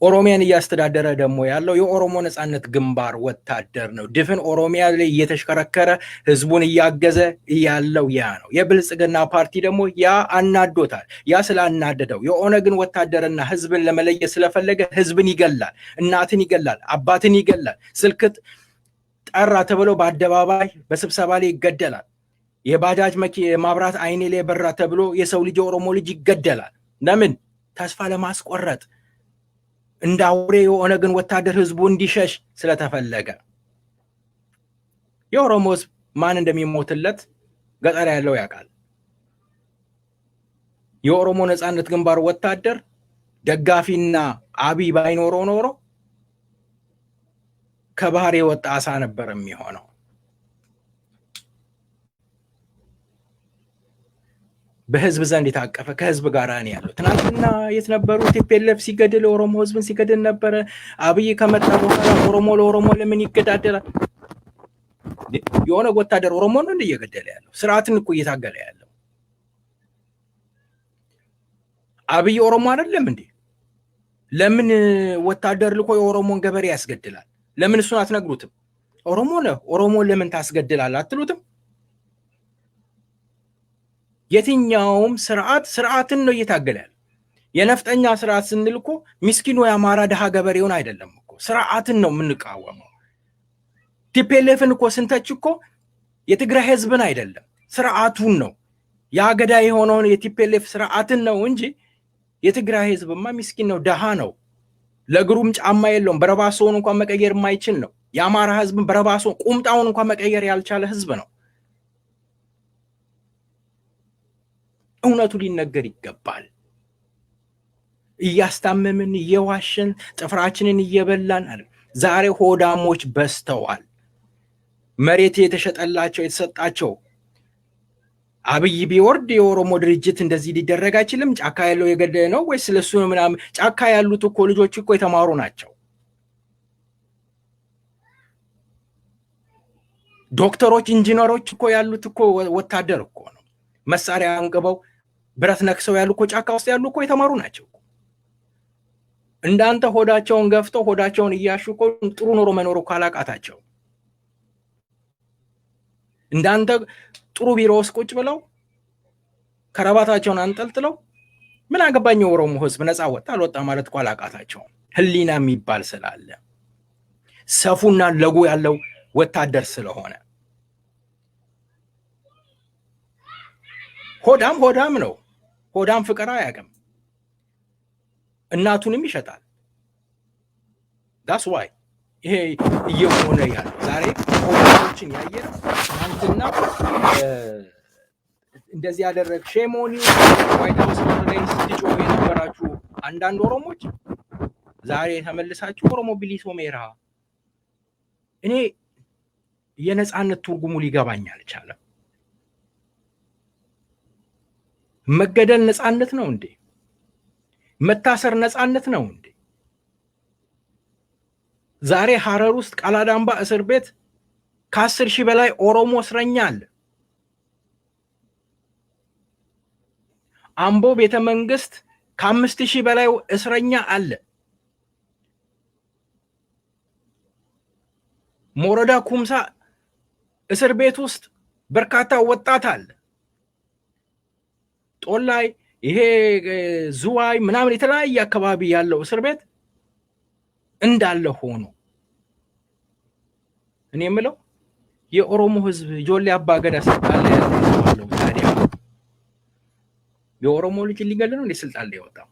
ኦሮሚያን እያስተዳደረ ደግሞ ያለው የኦሮሞ ነጻነት ግንባር ወታደር ነው። ድፍን ኦሮሚያ ላይ እየተሽከረከረ ህዝቡን እያገዘ ያለው ያ ነው። የብልጽግና ፓርቲ ደግሞ ያ አናዶታል። ያ ስላናደደው የኦነግን ወታደርና ህዝብን ለመለየት ስለፈለገ ህዝብን ይገላል፣ እናትን ይገላል፣ አባትን ይገላል። ስልክ ጠራ ተብሎ በአደባባይ በስብሰባ ላይ ይገደላል። የባጃጅ ማብራት አይኔ ላይ በራ ተብሎ የሰው ልጅ የኦሮሞ ልጅ ይገደላል። ለምን? ተስፋ ለማስቆረጥ እንደ አውሬ የኦነግን ወታደር ህዝቡ እንዲሸሽ ስለተፈለገ። የኦሮሞ ህዝብ ማን እንደሚሞትለት ገጠር ያለው ያውቃል። የኦሮሞ ነጻነት ግንባር ወታደር ደጋፊና አብይ ባይኖረው ኖሮ ከባህር የወጣ አሳ ነበር የሚሆነው። በህዝብ ዘንድ የታቀፈ ከህዝብ ጋር ነው ያለው። ትናንትና የት ነበሩ? ቲፒኤልኤፍ ሲገድል ኦሮሞ ህዝብን ሲገድል ነበረ። አብይ ከመጣ በኋላ ኦሮሞ ለኦሮሞ ለምን ይገዳደላል? የሆነ ወታደር ኦሮሞ ነው እንደ እየገደለ ያለው? ስርዓትን እኮ እየታገለ ያለው አብይ ኦሮሞ አይደለም እንዴ? ለምን ወታደር ልኮ የኦሮሞን ገበሬ ያስገድላል? ለምን እሱን አትነግሩትም? ኦሮሞ ነው ኦሮሞ ለምን ታስገድላል አትሉትም? የትኛውም ስርዓትን ነው እየታገለ ያለው። የነፍጠኛ ስርዓት ስንል እኮ ምስኪኑ የአማራ ድሃ ገበሬውን አይደለም እኮ ስርዓትን ነው የምንቃወመው። ቲፒኤልኤፍን እኮ ስንተች እኮ የትግራይ ህዝብን አይደለም ስርዓቱን ነው። ያገዳ የሆነውን የቲፒኤልኤፍ ስርዓትን ነው እንጂ የትግራይ ህዝብማ ምስኪን ነው፣ ድሃ ነው። ለእግሩም ጫማ የለውም። በረባሶውን እንኳን መቀየር የማይችል ነው። የአማራ ህዝብን በረባሶ ቁምጣውን እንኳን መቀየር ያልቻለ ህዝብ ነው። እውነቱ ሊነገር ይገባል። እያስታመምን እየዋሸን ጥፍራችንን እየበላን ዛሬ ሆዳሞች በስተዋል። መሬት የተሸጠላቸው የተሰጣቸው አብይ ቢወርድ የኦሮሞ ድርጅት እንደዚህ ሊደረግ አይችልም። ጫካ ያለው የገደለ ነው ወይስ ስለሱ ምናምን? ጫካ ያሉት እኮ ልጆች እኮ የተማሩ ናቸው። ዶክተሮች፣ ኢንጂነሮች እኮ ያሉት እኮ ወታደር እኮ ነው። መሳሪያ አንግበው ብረት ነክሰው ያሉ እኮ ጫካ ውስጥ ያሉ እኮ የተማሩ ናቸው። እንዳንተ ሆዳቸውን ገፍተው ሆዳቸውን እያሹ እኮ ጥሩ ኑሮ መኖር እኮ አላቃታቸው። እንዳንተ ጥሩ ቢሮ ውስጥ ቁጭ ብለው ከረባታቸውን አንጠልጥለው ምን አገባኝ የኦሮሞ ህዝብ ነፃ ወጣ አልወጣ ማለት እኮ አላቃታቸው። ህሊና የሚባል ስላለ ሰፉና ለጉ ያለው ወታደር ስለሆነ ሆዳም ነው። ሆዳም ፍቅር አያውቅም። እናቱንም ይሸጣል። ዳስ ዋይ ይሄ እየሆነ ያለው ዛሬ ኦሮሞዎችን ያየነው ትናንትና እንደዚህ ያደረግ ሼሞኒ ዋይት ሃውስ ላይ ስትጮሁ የነበራችሁ አንዳንድ ኦሮሞች ዛሬ ተመልሳችሁ ኦሮሞ ቢሊሶ ሜራ። እኔ የነጻነት ትርጉሙ ሊገባኝ አልቻለም። መገደል ነጻነት ነው እንዴ? መታሰር ነፃነት ነው እንዴ? ዛሬ ሐረር ውስጥ ቃላዳምባ እስር ቤት ከ10,000 በላይ ኦሮሞ እስረኛ አለ። አምቦ ቤተ መንግስት ከ5,000 በላይ እስረኛ አለ። ሞረዳ ኩምሳ እስር ቤት ውስጥ በርካታ ወጣት አለ። ጦላይ ይሄ ዙዋይ ምናምን የተለያየ አካባቢ ያለው እስር ቤት እንዳለ ሆኖ እኔ የምለው የኦሮሞ ህዝብ ጆሌ አባገዳ ስልጣን ላይ ያለው ታዲያ የኦሮሞ ልጅ ሊገል ነው እንደ ስልጣን ላይ ወጣው?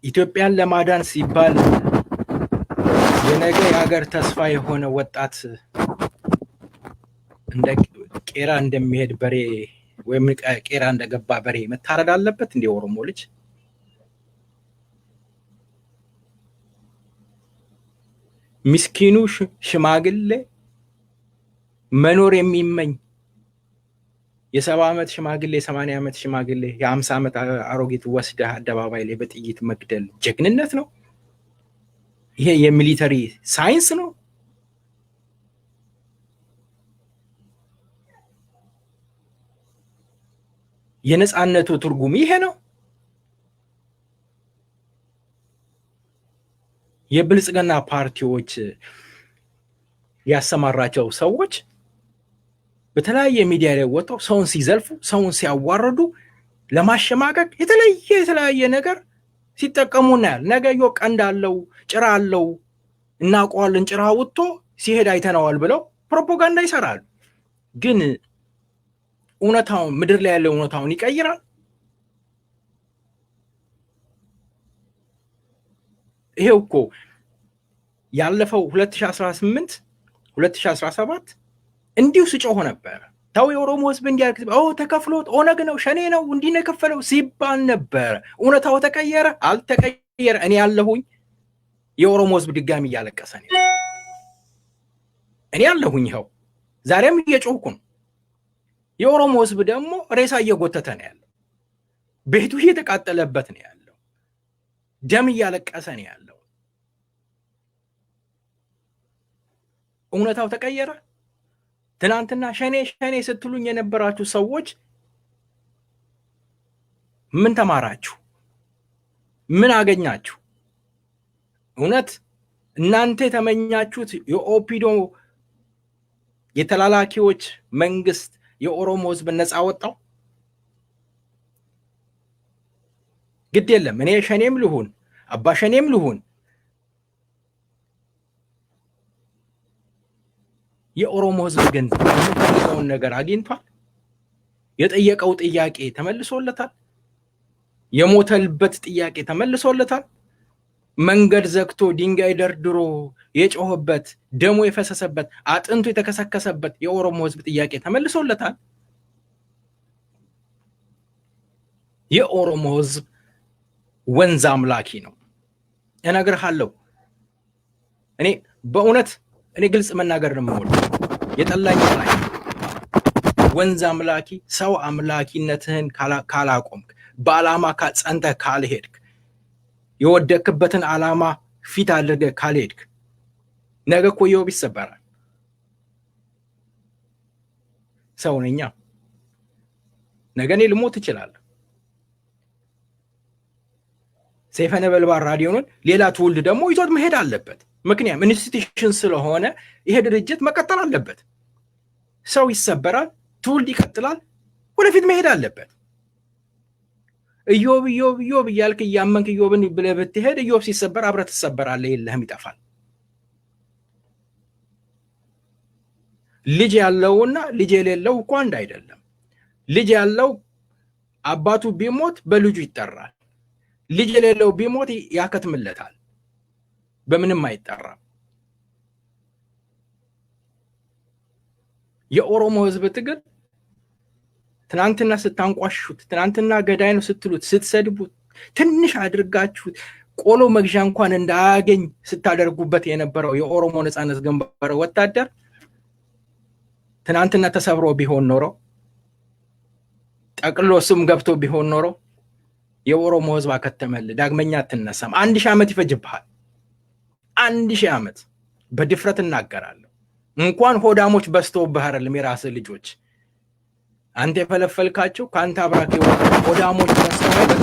ኢትዮጵያን ለማዳን ሲባል የነገ የሀገር ተስፋ የሆነ ወጣት እንደ ቄራ እንደሚሄድ በሬ ወይም ቄራ እንደገባ በሬ መታረድ አለበት እንደ ኦሮሞ ልጅ? ምስኪኑ ሽማግሌ መኖር የሚመኝ የ70 ዓመት ሽማግሌ 80 ዓመት ሽማግሌ የ50 ዓመት አሮጊት ወስደህ አደባባይ ላይ በጥይት መግደል ጀግንነት ነው? ይሄ የሚሊተሪ ሳይንስ ነው? የነፃነቱ ትርጉም ይሄ ነው? የብልጽግና ፓርቲዎች ያሰማራቸው ሰዎች በተለያየ ሚዲያ ላይ ወጥተው ሰውን ሲዘልፉ፣ ሰውን ሲያዋርዱ፣ ለማሸማቀቅ የተለያየ ነገር ሲጠቀሙ እናያለን። ነገዮ ቀንድ አለው ጭራ አለው እናውቀዋለን፣ ጭራ ወጥቶ ሲሄድ አይተነዋል ብለው ፕሮፓጋንዳ ይሰራሉ። ግን እውነታውን ምድር ላይ ያለው እውነታውን ይቀይራል? ይሄው እኮ ያለፈው 2018 2017 እንዲሁ ስጮህ ነበር። ታው የኦሮሞ ህዝብ እንዲያርክ ተከፍሎት ኦነግ ነው ሸኔ ነው እንዲህ ነው የከፈለው ሲባል ነበር። እውነታው ተቀየረ? አልተቀየረ። እኔ ያለሁኝ የኦሮሞ ህዝብ ድጋሚ እያለቀሰ ነው። እኔ ያለሁኝ ይኸው ዛሬም እየጮህኩ ነው። የኦሮሞ ህዝብ ደግሞ ሬሳ እየጎተተ ነው ያለው። ቤቱ እየተቃጠለበት ነው ያለው። ደም እያለቀሰ ነው ያለው። እውነታው ተቀየረ? ትናንትና ሸኔ ስትሉኝ የነበራችሁ ሰዎች ምን ተማራችሁ? ምን አገኛችሁ? እውነት እናንተ የተመኛችሁት የኦፒዶ የተላላኪዎች መንግስት የኦሮሞ ህዝብ ነፃ ወጣው? ግድ የለም እኔ ሸኔም ልሁን አባ ሸኔም ልሁን የኦሮሞ ህዝብ ግን የሚፈልገውን ነገር አግኝቷል? የጠየቀው ጥያቄ ተመልሶለታል? የሞተልበት ጥያቄ ተመልሶለታል? መንገድ ዘግቶ ድንጋይ ደርድሮ የጮህበት ደሙ የፈሰሰበት አጥንቱ የተከሰከሰበት የኦሮሞ ህዝብ ጥያቄ ተመልሶለታል? የኦሮሞ ህዝብ ወንዝ አምላኪ ነው። እነግርሃለሁ። እኔ በእውነት ግልጽ መናገር ነው የምወደው። የጠላኝ ላይ ወንዝ አምላኪ ሰው አምላኪነትህን ካላቆምክ፣ በዓላማ ጸንተህ ካልሄድክ፣ የወደክበትን ዓላማ ፊት አድርገህ ካልሄድክ ነገ እኮ ኢዮብ ይሰበራል። ሰው ነኛ። ነገ እኔ ልሞት እችላለሁ። ሰይፈ ነበልባል ራዲዮን ሌላ ትውልድ ደግሞ ይዞት መሄድ አለበት። ምክንያቱም ኢንስቲትዩሽን ስለሆነ ይሄ ድርጅት መቀጠል አለበት። ሰው ይሰበራል፣ ትውልድ ይቀጥላል፣ ወደፊት መሄድ አለበት። ኢዮብ እያልክ እያመንክ ኢዮብን ብለህ ብትሄድ ኢዮብ ሲሰበር አብረህ ትሰበራለህ፣ የለህም፣ ይጠፋል። ልጅ ያለውና ልጅ የሌለው እኮ አንድ አይደለም። ልጅ ያለው አባቱ ቢሞት በልጁ ይጠራል። ልጅ የሌለው ቢሞት ያከትምለታል፣ በምንም አይጠራም። የኦሮሞ ህዝብ ትግል ትናንትና ስታንቋሹት፣ ትናንትና ገዳይ ነው ስትሉት፣ ስትሰድቡት፣ ትንሽ አድርጋችሁት ቆሎ መግዣ እንኳን እንዳያገኝ ስታደርጉበት የነበረው የኦሮሞ ነጻነት ግንባር ወታደር ትናንትና ተሰብሮ ቢሆን ኖሮ ጠቅሎ ስም ገብቶ ቢሆን ኖሮ የኦሮሞ ህዝብ አከተመል ዳግመኛ አትነሳም። 1000 ዓመት ይፈጅብሃል። 1000 ዓመት በድፍረት እናገራለሁ። እንኳን ሆዳሞች በስተውብህ አይደለም የራስህ ልጆች አንተ የፈለፈልካቸው ካንተ አብራክ ሆዳሞች በስተው አይደል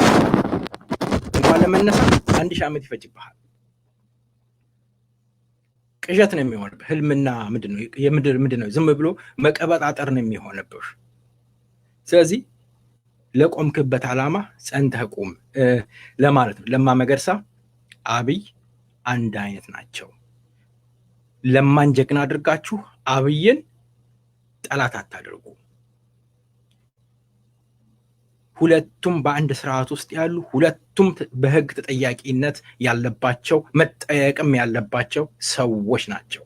እንኳን ለመነሳት 1000 ዓመት ይፈጅብሃል። ቅዠት ነው የሚሆንብህ። ህልምና ምንድነው ዝም ብሎ መቀበጣጠር ነው የሚሆንብህ። ስለዚህ ለቆምክበት ዓላማ ጸንተህ ቁም ለማለት ነው። ለማ መገርሳ አብይ አንድ አይነት ናቸው። ለማን ጀግና አድርጋችሁ አብይን ጠላት አታድርጉ። ሁለቱም በአንድ ስርዓት ውስጥ ያሉ ሁለቱም በህግ ተጠያቂነት ያለባቸው መጠየቅም ያለባቸው ሰዎች ናቸው።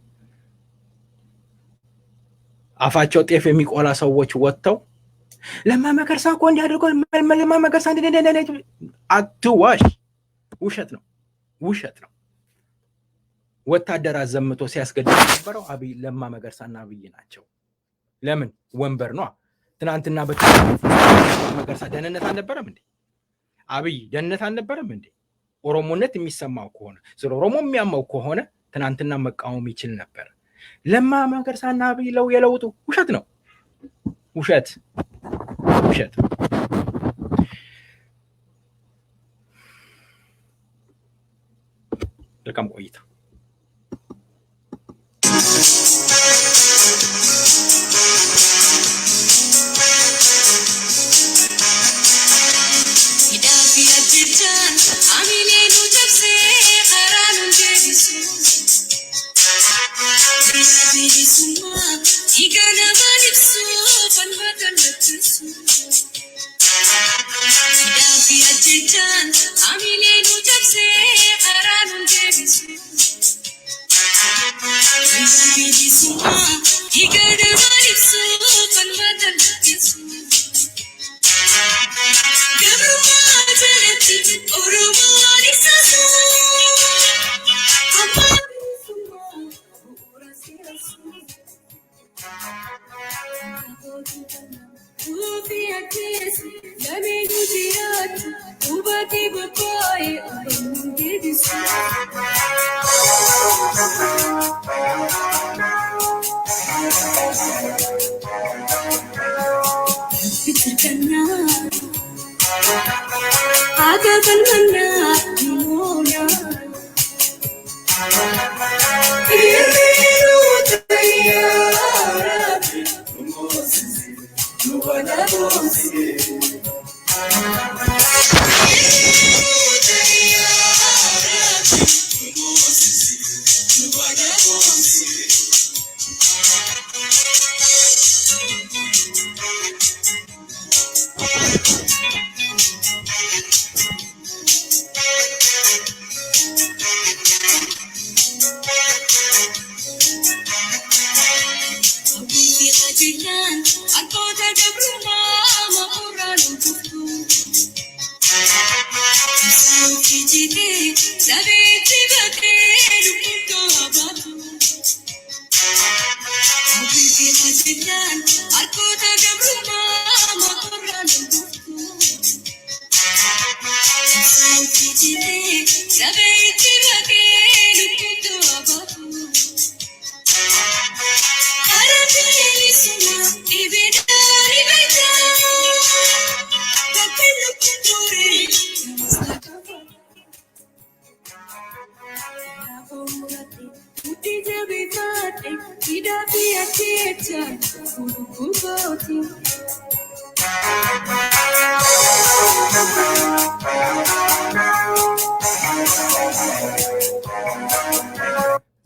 አፋቸው ጤፍ የሚቆላ ሰዎች ወጥተው ለማ መገርሳ እኮ እንዲያደርገው ለማ መገርሳ አትዋሽ። ውሸት ነው። ወታደር አዘምቶ ሲያስገድል የነበረው አብይ ለማ መገርሳና አብይ ናቸው። ለምን? ወንበር ነው። ትናንትና መገርሳ ደህንነት አልነበረም እንዴ? አብይ ደህንነት አልነበረም እንዴ? ኦሮሞነት የሚሰማው ከሆነ ስለ ኦሮሞ የሚያማው ከሆነ ትናንትና መቃወም ይችል ነበር። ለማ መገርሳና አብይ የለውጡ ውሸት ነው። ውሸት ለቀም ቆይታ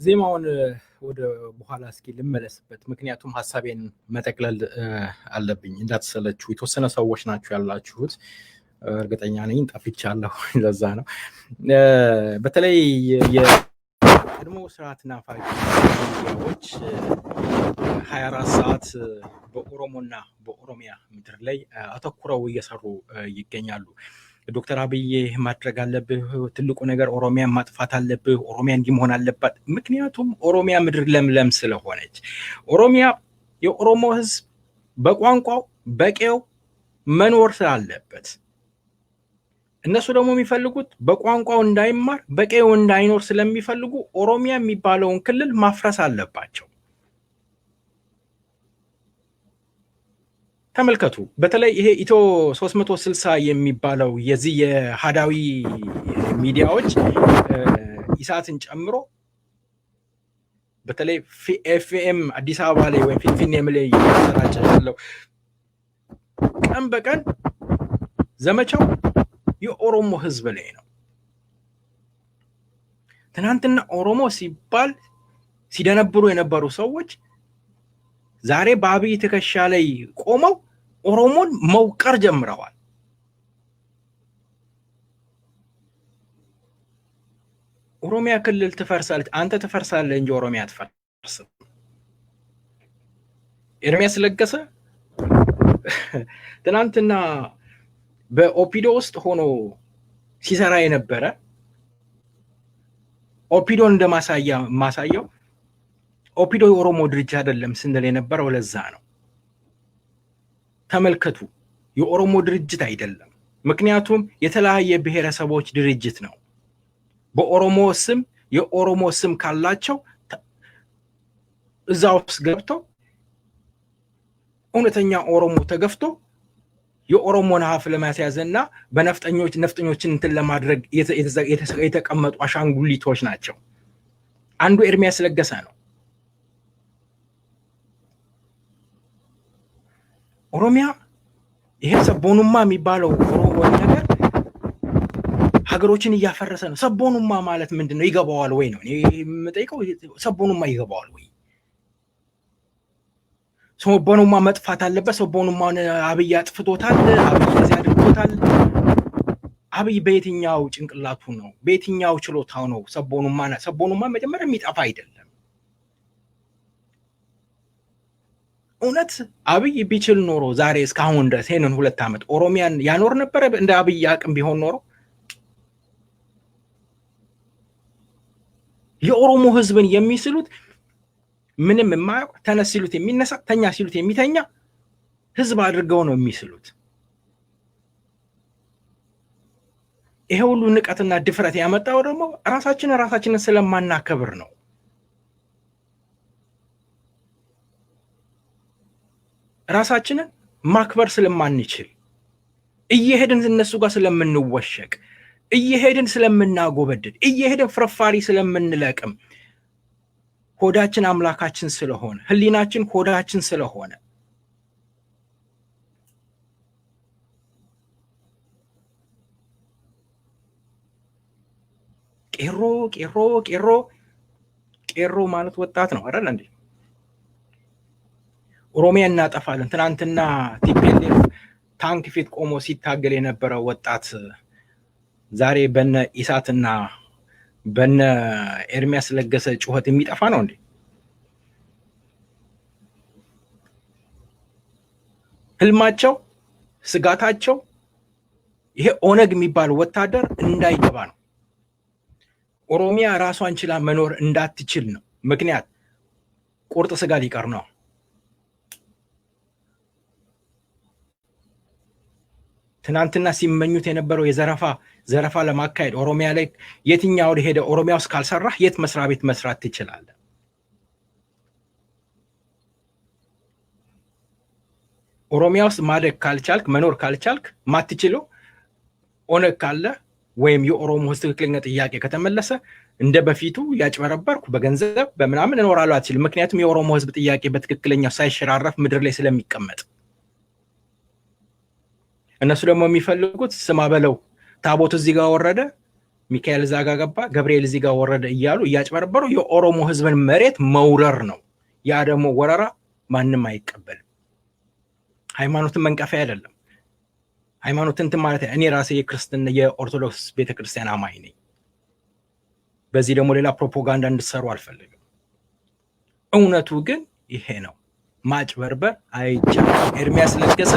ዜማውን ወደ በኋላ እስኪ ልመለስበት። ምክንያቱም ሐሳቤን መጠቅለል አለብኝ እንዳትሰለቹ። የተወሰነ ሰዎች ናችሁ ያላችሁት እርግጠኛ ነኝ። ጠፍቻለሁ ለዛ ነው። በተለይ የቀድሞ ስርዓት ናፋቂዎች 24 ሰዓት በኦሮሞና በኦሮሚያ ምድር ላይ አተኩረው እየሰሩ ይገኛሉ። ዶክተር አብይ ማድረግ አለብህ ትልቁ ነገር ኦሮሚያ ማጥፋት አለብህ ኦሮሚያ እንዲህ መሆን አለባት ምክንያቱም ኦሮሚያ ምድር ለምለም ስለሆነች ኦሮሚያ የኦሮሞ ህዝብ በቋንቋው በቄው መኖር ስላለበት እነሱ ደግሞ የሚፈልጉት በቋንቋው እንዳይማር በቄው እንዳይኖር ስለሚፈልጉ ኦሮሚያ የሚባለውን ክልል ማፍረስ አለባቸው ተመልከቱ በተለይ ይሄ ኢትዮ 360 የሚባለው የዚህ የሃዳዊ ሚዲያዎች ኢሳትን ጨምሮ በተለይ ኤፍኤም አዲስ አበባ ላይ ወይ ፊንፊኔ ላይ እየተሰራጨ ያለው ቀን በቀን ዘመቻው የኦሮሞ ህዝብ ላይ ነው ትናንትና ኦሮሞ ሲባል ሲደነብሩ የነበሩ ሰዎች ዛሬ በአብይ ትከሻ ላይ ቆመው ኦሮሞን መውቀር ጀምረዋል ኦሮሚያ ክልል ትፈርሳለች አንተ ትፈርሳለህ እንጂ ኦሮሚያ አትፈርስም ኤርሚያስ ለገሰ ትናንትና በኦፒዶ ውስጥ ሆኖ ሲሰራ የነበረ ኦፒዶ እንደማሳያው ኦፒዶ የኦሮሞ ድርጅት አይደለም ስንል የነበረው ለዛ ነው ተመልከቱ የኦሮሞ ድርጅት አይደለም ምክንያቱም የተለያየ ብሔረሰቦች ድርጅት ነው በኦሮሞ ስም የኦሮሞ ስም ካላቸው እዛው ውስጥ ገብተው እውነተኛ ኦሮሞ ተገፍቶ የኦሮሞን ሀፍ ለማስያዝና ነፍጠኞችን እንትን ለማድረግ የተቀመጡ አሻንጉሊቶች ናቸው አንዱ ኤርሚያስ ለገሰ ነው ኦሮሚያ ይሄ ሰቦኑማ የሚባለው ኦሮሞ ነገር ሀገሮችን እያፈረሰ ነው ሰቦኑማ ማለት ምንድነው ይገባዋል ወይ ነው እኔ የምጠይቀው ሰቦኑማ ይገባዋል ወይ ሰቦኑማ መጥፋት አለበት ሰቦኑማ አብይ አጥፍቶታል አብይ እንደዚህ አድርጎታል አብይ በየትኛው ጭንቅላቱ ነው በየትኛው ችሎታው ነው ሰቦኑማ መጀመሪያ የሚጠፋ አይደለም እውነት አብይ ቢችል ኖሮ ዛሬ እስካሁን ድረስ ይሄንን 2 ዓመት ኦሮሚያን ያኖር ነበር እንደ አብይ አቅም ቢሆን ኖሮ የኦሮሞ ህዝብን የሚስሉት ምንም የማያውቅ ተነስ ሲሉት የሚነሳ ተኛ ሲሉት የሚተኛ ህዝብ አድርገው ነው የሚስሉት ይሄ ሁሉ ንቀትና ድፍረት ያመጣው ደግሞ ራሳችንን ስለማናከብር ነው ራሳችንን ማክበር ስለማንችል እየሄድን እነሱ ጋር ስለምንወሸቅ እየሄድን ስለምናጎበድድ እየሄድን ፍርፋሪ ስለምንለቅም ሆዳችን አምላካችን ስለሆነ ህሊናችን ሆዳችን ስለሆነ ቄሮ ማለት ወጣት ነው አይደል እንዴ ኦሮሚያ እናጠፋለን ትናንትና ቲፒኤልኤፍ ታንክ ፊት ቆሞ ሲታገል የነበረው ወጣት ዛሬ በነ ኢሳትና በነ ኤርሚያስ ለገሰ ጩኸት የሚጠፋ ነው እንዴ ህልማቸው ስጋታቸው ይሄ ኦነግ የሚባል ወታደር እንዳይገባ ነው ኦሮሚያ ራሷን ችላ መኖር እንዳትችል ነው ምክንያት ቁርጥ ስጋ ሊቀር ነው ትናንትና ሲመኙት የነበረው ዘረፋ ለማካሄድ ኦሮሚያ ላይ የትኛው ሄደ ኦሮሚያ ውስጥ ካልሰራህ የት መስሪያ ቤት መስራት ትችላለህ ኦሮሚያ ውስጥ ማደግ ካልቻልክ መኖር ካልቻልክ ማትችለው ኦነግ ካለ ወይም የኦሮሞ ህዝብ ትክክለኛ ጥያቄ ከተመለሰ እንደ በፊቱ ያጭበረበርኩ በገንዘብ በመናምን እኖራለሁ አትችልም ምክንያቱም የኦሮሞ ህዝብ ጥያቄ በትክክለኛ ሳይሸራረፍ ምድር ላይ ስለሚቀመጥ እነሱ ደግሞ የሚፈልጉት ስማ በለው ታቦት እዚህ ጋር ወረደ ሚካኤል እዛ ጋር ገባ ገብርኤል እዚህ ጋር ወረደ እያሉ እያጭበረበሩ የኦሮሞ ህዝብን መሬት መውረር ነው ያ ደግሞ ወረራ ማንም አይቀበልም ሃይማኖትን መንቀፊያ አይደለም ሃይማኖትን ማለት እኔ ራሴ የክርስትና የኦርቶዶክስ ቤተክርስቲያን አማኝ ነኝ በዚህ ደግሞ ሌላ ፕሮፓጋንዳ እንድትሰሩ አልፈልግም እውነቱ ግን ይሄ ነው ማጭበርበር አይቻልም ኤርሚያስ ለገሰ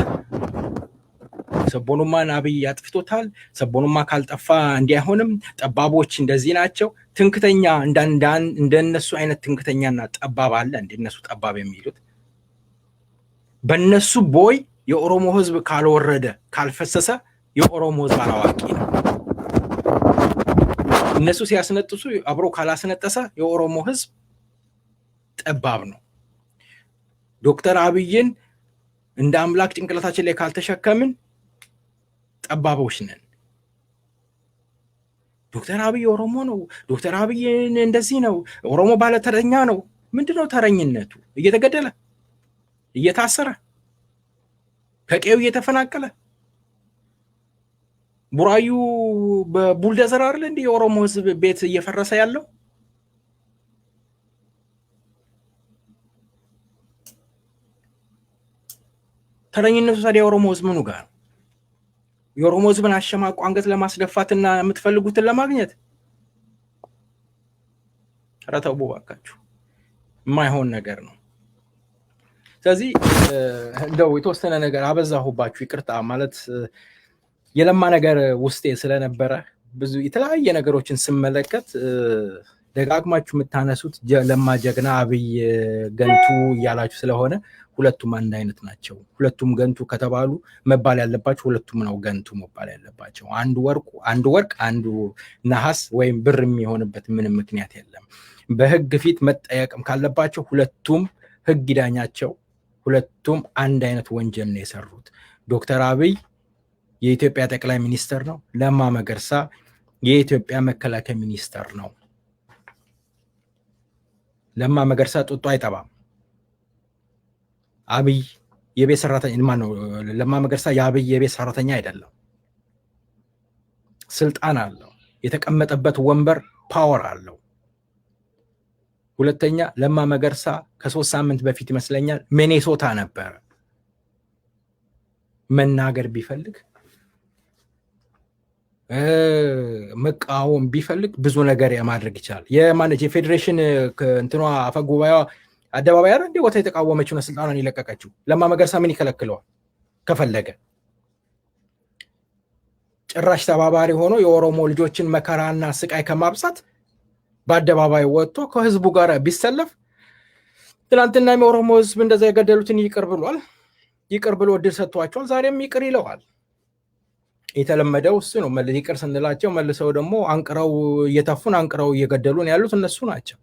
ሰቦኑማን አብይ ያጥፍቶታል ሰቦኑማ ካልጠፋ እንዲያሆንም ጠባቦች እንደዚህ ናቸው ትንክተኛ እንደነሱ አይነት ትንክተኛና ጠባብ አለ እንደነሱ ጠባብ የሚሉት በነሱ ቦይ የኦሮሞ ህዝብ ካልወረደ ካልፈሰሰ የኦሮሞ ህዝብ አላዋቂ ነው እነሱ ሲያስነጥሱ አብሮ ካላስነጠሰ የኦሮሞ ህዝብ ጠባብ ነው ዶክተር አብይን እንደ አምላክ ጭንቅላታችን ላይ ካልተሸከምን ጠባቦች ነን ዶክተር አብይ ኦሮሞ ነው ዶክተር አብይ እንደዚህ ነው ኦሮሞ ባለ ተረኛ ነው ምንድነው ተረኝነቱ እየተገደለ እየታሰረ ከቀዩ እየተፈናቀለ ቡራዩ በቡልደዘር አይደል እንዴ የኦሮሞ ህዝብ ቤት እየፈረሰ ያለው ተረኝነቱ ታዲያ የኦሮሞ ህዝብ ምኑ ጋር የኦሮሞ ህዝብን አሸማቆ አንገት ለማስደፋትና የምትፈልጉትን ለማግኘት ተረተው ባካችሁ የማይሆን ነገር ነው ስለዚህ እንደው የተወሰነ ነገር አበዛሁባችሁ ይቅርታ ማለት የለማ ነገር ውስጤ ስለነበረ ብዙ የተለያየ ነገሮችን ስመለከት ደጋግማችሁ የምታነሱት ለማ ጀግና አብይ ገንቱ እያላችሁ ስለሆነ ሁለቱም አንድ አይነት ናቸው ሁለቱም ገንቱ ከተባሉ መባል ያለባቸው ሁለቱም ነው ገንቱ መባል ያለባቸው አንዱ ወርቅ አንዱ ነሐስ ወይም ብር የሚሆንበት ምንም ምክንያት የለም በህግ ፊት መጠየቅም ካለባቸው ሁለቱም ህግ ይዳኛቸው ሁለቱም አንድ አይነት ወንጀል ነው የሰሩት ዶክተር አብይ የኢትዮጵያ ጠቅላይ ሚኒስተር ነው ለማ መገርሳ የኢትዮጵያ መከላከያ ሚኒስተር ነው ለማ መገርሳ ጡጦ አይጠባም አብይ የቤት ሰራተኛ ማን ነው ለማ መገርሳ የአብይ የቤት ሰራተኛ አይደለም ስልጣን አለው የተቀመጠበት ወንበር ፓወር አለው ሁለተኛ ለማ መገርሳ ከ3 ሳምንት በፊት ይመስለኛል ሚኔሶታ ነበር መናገር ቢፈልግ መቃወም ቢፈልግ ብዙ ነገር ያማድረግ ይችላል የማነጅ የፌዴሬሽን እንትኗ አፈጉባኤዋ አደባባይ አይደል እንዴ ወታ የተቃወመችው ነው ስልጣኑን ይለቀቀችው ለማ መገርሳ ምን ይከለክለዋል ከፈለገ ጭራሽ ተባባሪ ሆኖ የኦሮሞ ልጆችን መከራና ስቃይ ከማብሳት በአደባባይ ወጥቶ ከህዝቡ ጋር ቢሰለፍ ትናንትና የኦሮሞ ህዝብ እንደዛ የገደሉትን ይቅር ብሏል ይቅር ብሎ እድል ሰጥቷቸዋል ዛሬም ይቅር ይለዋል የተለመደው እሱ ነው ይቅር ስንላቸው መልሰው ደግሞ አንቅረው እየተፉን አንቅረው እየገደሉን ያሉት እነሱ ናቸው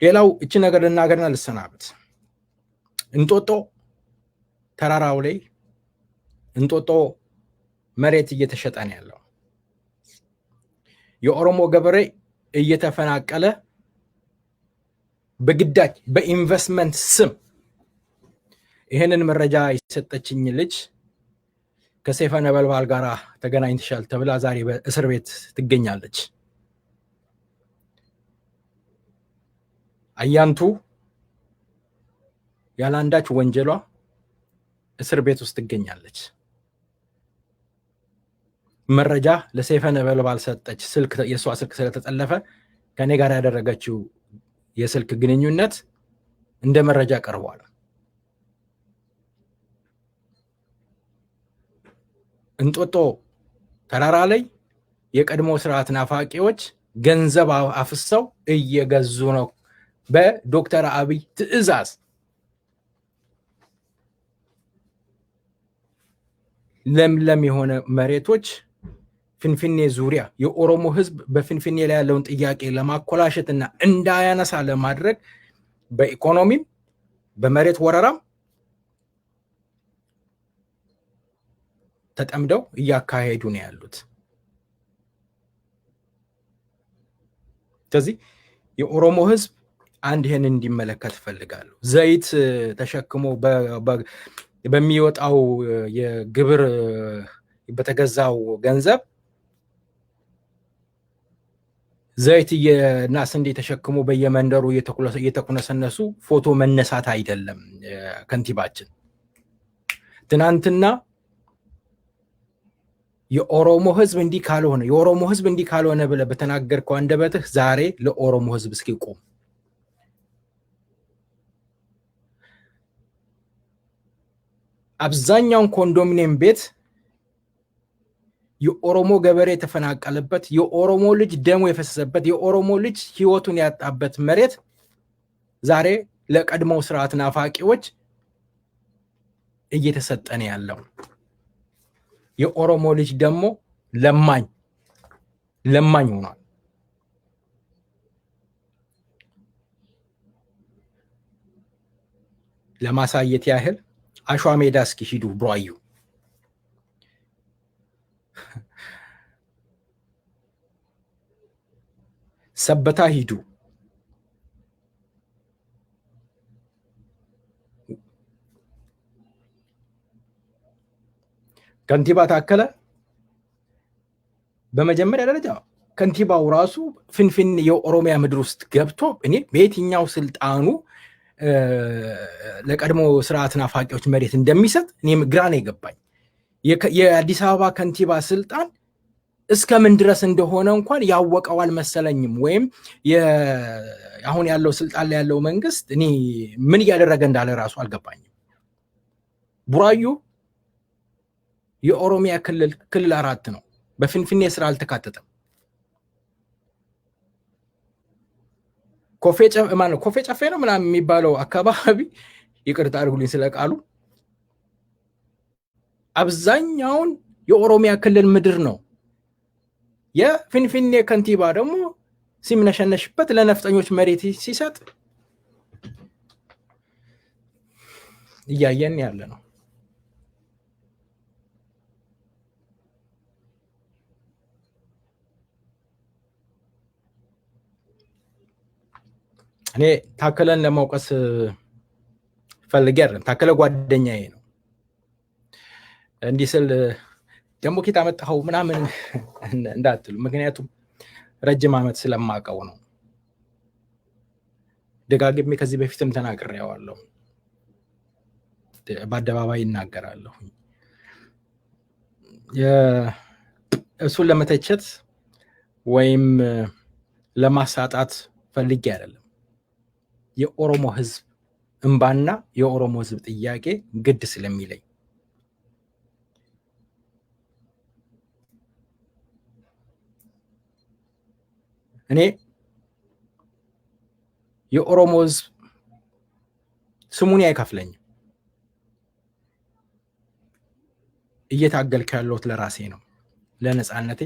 ሌላው እቺ ነገር ልናገርና ልሰናበት እንጦጦ ተራራው ላይ እንጦጦ መሬት እየተሸጠ ነው ያለው የኦሮሞ ገበሬ እየተፈናቀለ በግዳጅ በኢንቨስትመንት ስም ይሄንን መረጃ የሰጠችኝ ልጅ ከሰይፈ ነበልባል ጋር ተገናኝተሻል ተብላ ዛሬ በእስር ቤት ትገኛለች አያንቱ ያላንዳች ወንጀሏ እስር ቤት ውስጥ ትገኛለች መረጃ ለሰይፈ ነበልባል ሰጠች ስልክ የሷ ስልክ ስለተጠለፈ ከኔ ጋር ያደረገችው የስልክ ግንኙነት እንደ መረጃ ቀርቧል እንጦጦ ተራራ ላይ የቀድሞ ስርዓት ናፋቂዎች ገንዘብ አፍሰው እየገዙ ነው በዶክተር አብይ ትዕዛዝ ለምለም የሆነ መሬቶች ፍንፍኔ ዙሪያ የኦሮሞ ህዝብ በፍንፍኔ ላይ ያለውን ጥያቄ ለማኮላሸትና እንዳያነሳ ለማድረግ በኢኮኖሚም በመሬት ወረራም ተጠምደው እያካሄዱ ነው ያሉት ስለዚህ የኦሮሞ ህዝብ አንድ ይሄን እንዲመለከት ፈልጋለሁ ዘይት ተሸክሞ በሚወጣው የግብር በተገዛው ገንዘብ ዘይትና ስንዴ ተሸክሞ በየመንደሩ እየተኩነሰነሱ ፎቶ መነሳት አይደለም ከንቲባችን ትናንትና የኦሮሞ ህዝብ እንዲህ ካልሆነ ብለህ በተናገርከው አንደበትህ ዛሬ ለኦሮሞ ህዝብ እስኪ ቆም አብዛኛውን ኮንዶሚኒየም ቤት የኦሮሞ ገበሬ የተፈናቀለበት የኦሮሞ ልጅ ደሙ የፈሰሰበት የኦሮሞ ልጅ ህይወቱን ያጣበት መሬት ዛሬ ለቀድሞው ስርዓት ናፋቂዎች እየተሰጠነ ያለው የኦሮሞ ልጅ ደግሞ ለማኝ ሆኗል። ለማሳየት ያህል አሸዋ ሜዳ እስኪ ሂዱ ብሯዩ ሰበታ ሂዱ ከንቲባ ታከለ በመጀመሪያ ደረጃ ከንቲባው ራሱ ፍንፍን የኦሮሚያ ምድር ውስጥ ገብቶ እኔ በየትኛው ስልጣኑ ለቀድሞ ስርዓት ናፋቂዎች መሬት እንደሚሰጥ እኔም ግራ ነው የገባኝ። የአዲስ አበባ ከንቲባ ስልጣን እስከምን ድረስ እንደሆነ እንኳን ያወቀው አልመሰለኝም። ወይም አሁን ያለው ስልጣን ላይ ያለው መንግስት እኔ ምን እያደረገ እንዳለ ራሱ አልገባኝም። ቡራዩ የኦሮሚያ ክልል 4 ነው። በፍንፍኔ ስራ አልተካተተም። ኮፌ ጨፌ ነው ምናምን የሚባለው አካባቢ ይቅርታ አድርጉልኝ ስለቃሉ አብዛኛውን የኦሮሚያ ክልል ምድር ነው። የፍንፍኔ ከንቲባ ደግሞ ሲምነሸነሽበት ለነፍጠኞች መሬት ሲሰጥ እያየን ያለ ነው። እኔ ታከለን ለማውቀስ ፈልጌ አይደለም። ታከለ ጓደኛዬ ነው። እንዲህ ስል ደግሞ ኪታ መጣው ምናምን እንዳትሉ፣ ምክንያቱም ረጅም ዓመት ስለማቀው ነው። ደጋግሜ ከዚህ በፊትም ተናግሬዋለሁ፣ በአደባባይ እናገራለሁ። እሱን ለመተቸት ወይም ለማሳጣት ፈልጌ አይደለም። የኦሮሞ ህዝብ እንባና የኦሮሞ ህዝብ ጥያቄ ግድ ስለሚለኝ እኔ የኦሮሞ ህዝብ ስሙን አይከፍለኝም። እየታገልኩ ያለሁት ለራሴ ነው፣ ለነጻነቴ፣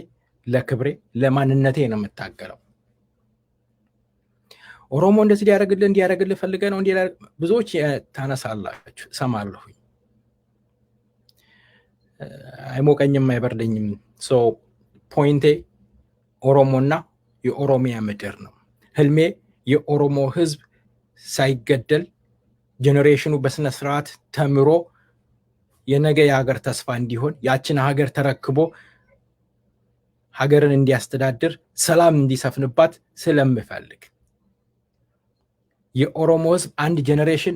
ለክብሬ፣ ለማንነቴ ነው የምታገለው። ኦሮሞ እንደዚህ እንዲያደርግልህ ፈልገህ ነው ብዙዎች ታነሳላችሁ፣ ሰማለሁ። አይሞቀኝም አይበርደኝም። ፖይንቴ ኦሮሞና የኦሮሚያ ምድር ነው። ህልሜ የኦሮሞ ህዝብ ሳይገደል ጄኔሬሽኑ በስነ ስርዓት ተምሮ የነገ የሀገር ተስፋ እንዲሆን ያችን ሀገር ተረክቦ ሀገርን እንዲያስተዳድር ሰላም እንዲሰፍንባት ስለምፈልግ የኦሮሞ ህዝብ አንድ ጄኔሬሽን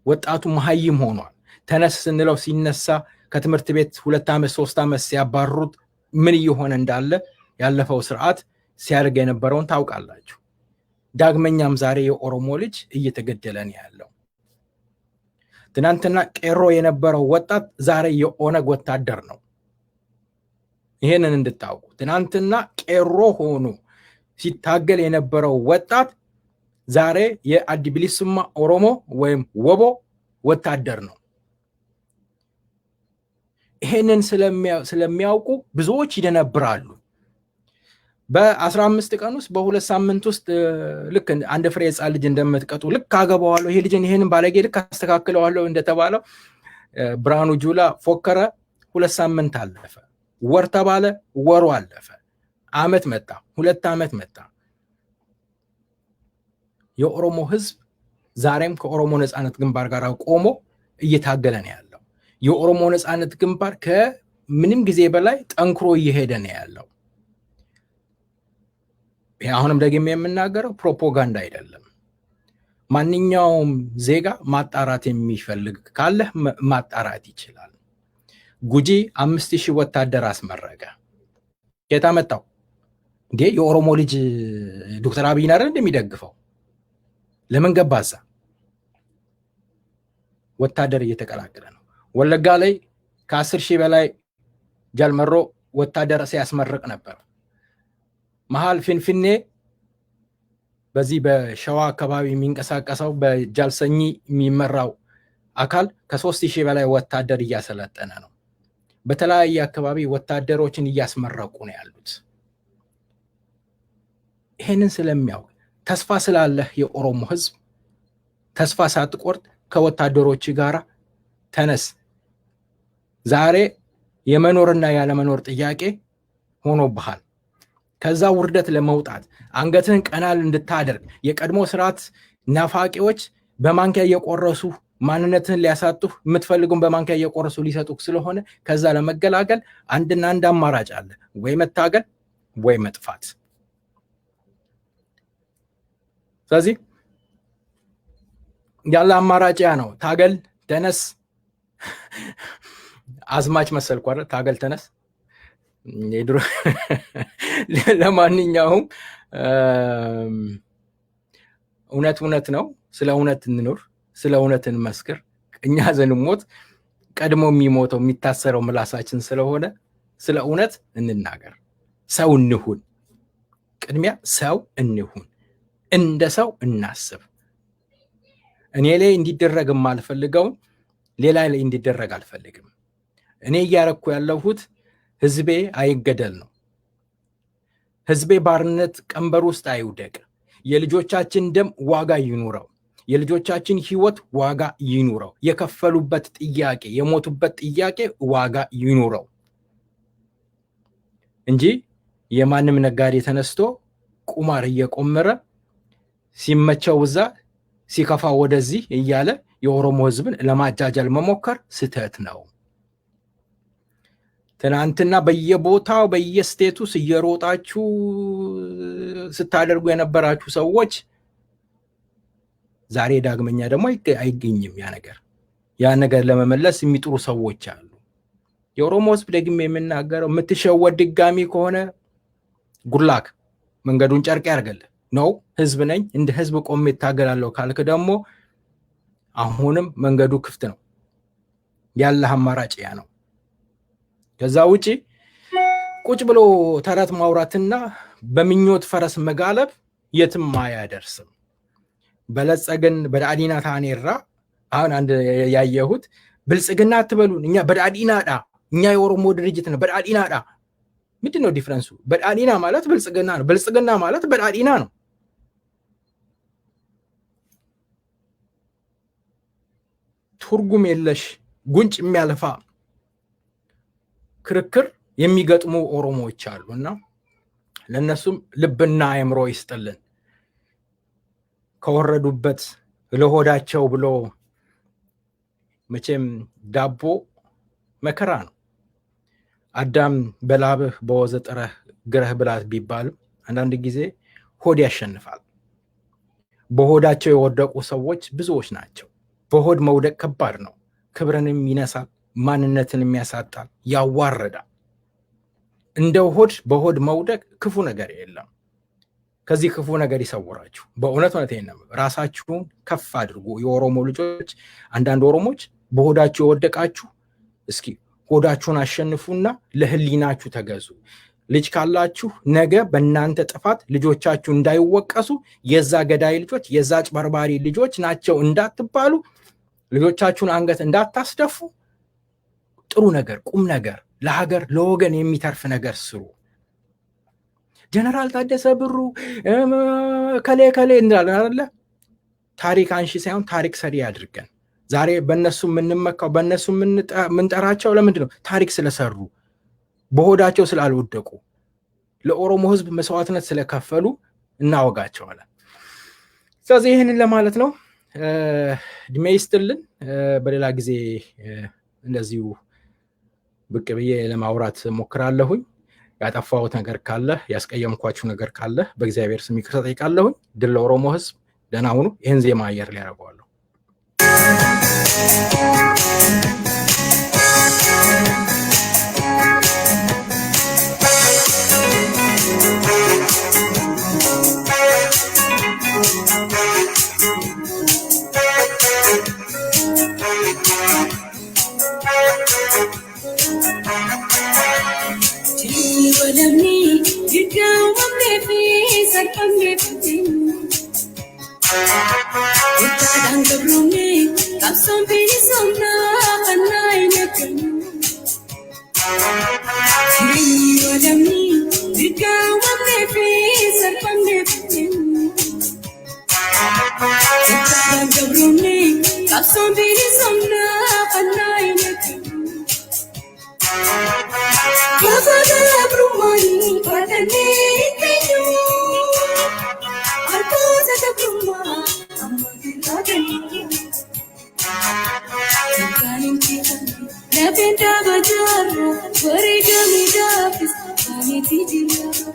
ወጣቱ መሀይም ሆኗል። ተነስ ስንለው ሲነሳ ከትምህርት ቤት 2 ዓመት 3 ዓመት ሲያባሩት ምን እየሆነ እንዳለ ያለፈው ስርዓት ሲያደርግ የነበረውን ታውቃላችሁ። ዳግመኛም ዛሬ የኦሮሞ ልጅ እየተገደለ ነው ያለው። ትናንትና ቄሮ የነበረው ወጣት ዛሬ የኦነግ ወታደር ነው። ይሄንን እንድታውቁ። ትናንትና ቄሮ ሆኖ ሲታገል የነበረው ወጣት ዛሬ የአዲቢሊስማ ኦሮሞ ወይም ወቦ ወታደር ነው። ይሄንን ስለሚያውቁ ብዙዎች ይደነብራሉ። በ15 ቀን ውስጥ በ2 ሳምንት ውስጥ ልክ አንድ ፍሬ ህፃን ልጅ እንደምትቀጡ ልክ አገባዋለሁ፣ ይሄ ልጅን ይሄንን ባለጌ ልክ አስተካክለዋለሁ እንደተባለው ብርሃኑ ጁላ ፎከረ። 2 ሳምንት አለፈ፣ ወር ተባለ፣ ወሩ አለፈ፣ አመት መጣ፣ 2 ዓመት መጣ። የኦሮሞ ህዝብ ዛሬም ከኦሮሞ ነጻነት ግንባር ጋር ቆሞ እየታገለ ነው ያለው። የኦሮሞ ነጻነት ግንባር ከምንም ጊዜ በላይ ጠንክሮ እየሄደ ነው ያለው። አሁንም ደግሜ የምናገረው ፕሮፓጋንዳ አይደለም። ማንኛውም ዜጋ ማጣራት የሚፈልግ ካለ ማጣራት ይችላል። ጉጂ 5000 ወታደር አስመረቀ። የታ መጣው እንዴ? የኦሮሞ ልጅ ዶክተር አብይን አይደል እንደሚደግፈው? ለምን ገባዛ? ወታደር እየተቀላቀለ ነው። ወለጋ ላይ ከ10,000 በላይ ጃልመሮ ወታደር ሲያስመርቅ ነበር። መሃል ፊንፊኔ በዚህ በሸዋ አካባቢ የሚንቀሳቀሰው በጃልሰኝ የሚመራው አካል ከ3,000 በላይ ወታደር እያሰለጠነ ነው። በተለያየ አካባቢ ወታደሮችን እያስመረቁ ነው ያሉት። ይሄንን ስለሚያውቅ ተስፋ ስላለህ የኦሮሞ ህዝብ ተስፋ ሳትቆርጥ ከወታደሮች ጋር ተነስ። ዛሬ የመኖርና ያለመኖር ጥያቄ ሆኖብሃል። ከዛ ውርደት ለመውጣት አንገትህን ቀናል እንድታደርግ የቀድሞ ስርዓት ናፋቂዎች በማንኪያ እየቆረሱ ማንነትህን ሊያሳጡህ የምትፈልጉን በማንኪያ እየቆረሱ ሊሰጡህ ስለሆነ ከዛ ለመገላገል አንድና አንድ አማራጭ አለ፣ ወይ መታገል ወይ መጥፋት። ስለዚህ ያለ አማራጭ ያ ነው። ታገል፣ ተነስ። አዝማች መሰልኩ አይደል? ታገል፣ ተነስ። ለማንኛውም እውነት ነው። ስለ እውነት እንኖር፣ ስለ እውነት እንመስክር። እኛ ዘንሞት ቀድሞ የሚሞተው የሚታሰረው ምላሳችን ስለሆነ ስለ እውነት እንናገር። ሰው እንሁን። ቅድሚያ ሰው እንሁን። እንደ ሰው እናስብ። እኔ ላይ እንዲደረግ የማልፈልገውን ሌላ ላይ እንዲደረግ አልፈልግም። እኔ እያረኩ ያለሁት ህዝቤ አይገደል ነው። ህዝቤ ባርነት ቀንበር ውስጥ አይውደቅ። የልጆቻችን ደም ዋጋ ይኑረው። የልጆቻችን ህይወት ዋጋ ይኑረው። የከፈሉበት ጥያቄ፣ የሞቱበት ጥያቄ ዋጋ ይኑረው እንጂ የማንም ነጋዴ ተነስቶ ቁማር እየቆመረ ሲመቸው እዛ ሲከፋ ወደዚህ እያለ የኦሮሞ ህዝብን ለማጃጃል መሞከር ስህተት ነው። ትናንትና በየቦታው በየስቴቱ እየሮጣችሁ ስታደርጉ የነበራችሁ ሰዎች ዛሬ ዳግመኛ ደግሞ አይገኝም። ያ ነገር ለመመለስ የሚጥሩ ሰዎች አሉ። የኦሮሞ ህዝብ ደግሜ የምናገረው የምትሸወድ ድጋሚ ከሆነ ጉላክ መንገዱን ጨርቅ ያርገልህ ነው። ህዝብ ነኝ እንደ ህዝብ ቆሜ እታገላለሁ ካልክ ደግሞ አሁንም መንገዱ ክፍት ነው። ያለህ አማራጭ ያ ነው። ከዛ ውጪ ቁጭ ብሎ ተረት ማውራትና በምኞት ፈረስ መጋለብ የትም አያደርስም። በለጸግን በዳዲና ታኔራ አሁን አንድ ያየሁት ብልጽግና አትበሉን፣ እኛ በዳዲናዳ፣ እኛ የኦሮሞ ድርጅት ነው በዳዲናዳ። ምንድነው ዲፈረንሱ? በዳዲና ማለት ብልጽግና ነው፣ ብልጽግና ማለት በዳዲና ነው። ትርጉም የለሽ ጉንጭ የሚያለፋ ክርክር የሚገጥሙ ኦሮሞዎች አሉና ለነሱም ልብና አእምሮ ይስጥልን። ከወረዱበት ለሆዳቸው ብሎ መቼም ዳቦ መከራ ነው። አዳም በላብህ በወዘ ጥረህ ግረህ ብላት ቢባልም አንዳንድ ጊዜ ሆድ ያሸንፋል። በሆዳቸው የወደቁ ሰዎች ብዙዎች ናቸው። በሆድ መውደቅ ከባድ ነው። ክብርንም ይነሳል፣ ማንነትንም ያሳጣል፣ ያዋርዳል። እንደ ሆድ በሆድ መውደቅ ክፉ ነገር የለም። ከዚህ ክፉ ነገር ይሰውራችሁ። በእውነት ነው። ራሳችሁን ከፍ አድርጉ። የኦሮሞ ልጆች፣ አንዳንድ ኦሮሞች በሆዳችሁ የወደቃችሁ እስኪ ሆዳችሁን አሸንፉና ለህሊናችሁ ተገዙ። ልጅ ካላችሁ ነገ በእናንተ ጥፋት ልጆቻችሁ እንዳይወቀሱ የዛ ገዳይ ልጆች የዛ አጭበርባሪ ልጆች ናቸው እንዳትባሉ፣ ልጆቻችሁን አንገት እንዳታስደፉ፣ ጥሩ ነገር ቁም ነገር ለሀገር ለወገን የሚተርፍ ነገር ስሩ። ጀነራል ታደሰ ብሩ ከሌ እንላለን አይደለ? ታሪክ አንሺ ሳይሆን ታሪክ ሰሪ አድርገን ዛሬ በእነሱ የምንመካው በእነሱ የምንጠራቸው ለምንድን ነው? ታሪክ ስለሰሩ፣ በሆዳቸው ስላልወደቁ፣ ለኦሮሞ ህዝብ መስዋዕትነት ስለከፈሉ እናወጋቸዋለን። ስለዚህ ይህንን ለማለት ነው። እድሜ ይስጥልን። በሌላ ጊዜ እንደዚሁ ብቅ ብዬ ለማውራት ሞክራለሁኝ። ያጠፋሁት ነገር ካለ ያስቀየምኳችሁ ነገር ካለ በእግዚአብሔር ስም ይቅርታ ጠይቃለሁኝ። ድል ለኦሮሞ ህዝብ። ደህና ሁኑ። ይህን ዜማ አየር ላይ ያደርገዋለሁ። Utadang kebrumi, kapsom pini somna kanai nekem. Sini wadami, dikawam nefi serpam nefim. Utadang kebrumi, kapsom pini somna kanai nekem. Kapada brumani padane penyu, aku zat bruma. Napenda bajara, warga midafis, kami tijila.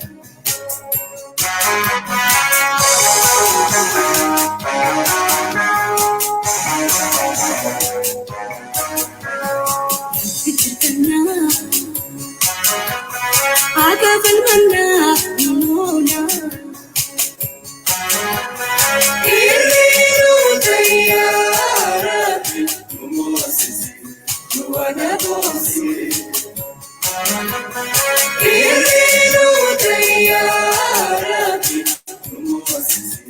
Fikirkanna, agapan mana, mona. Iriru tayyarat, mumosisi, juana bosi. Iriru tayyarat, mumosisi,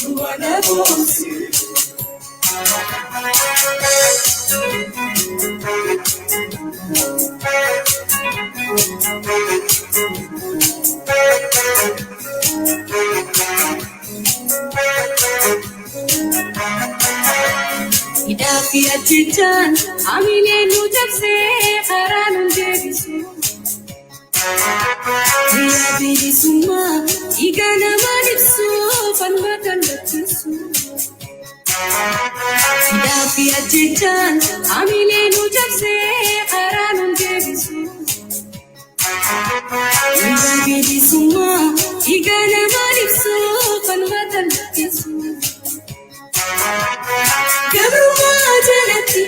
juana bosi. Idafi ajitan, amine nujab se karanun debisu. Dia bidi suma, igana madipsu, fanbatan batisu. Idafi ajitan, amine nujab se karanun debisu. Dia bidi suma, igana madipsu, fanbatan batisu. Kabruma janati,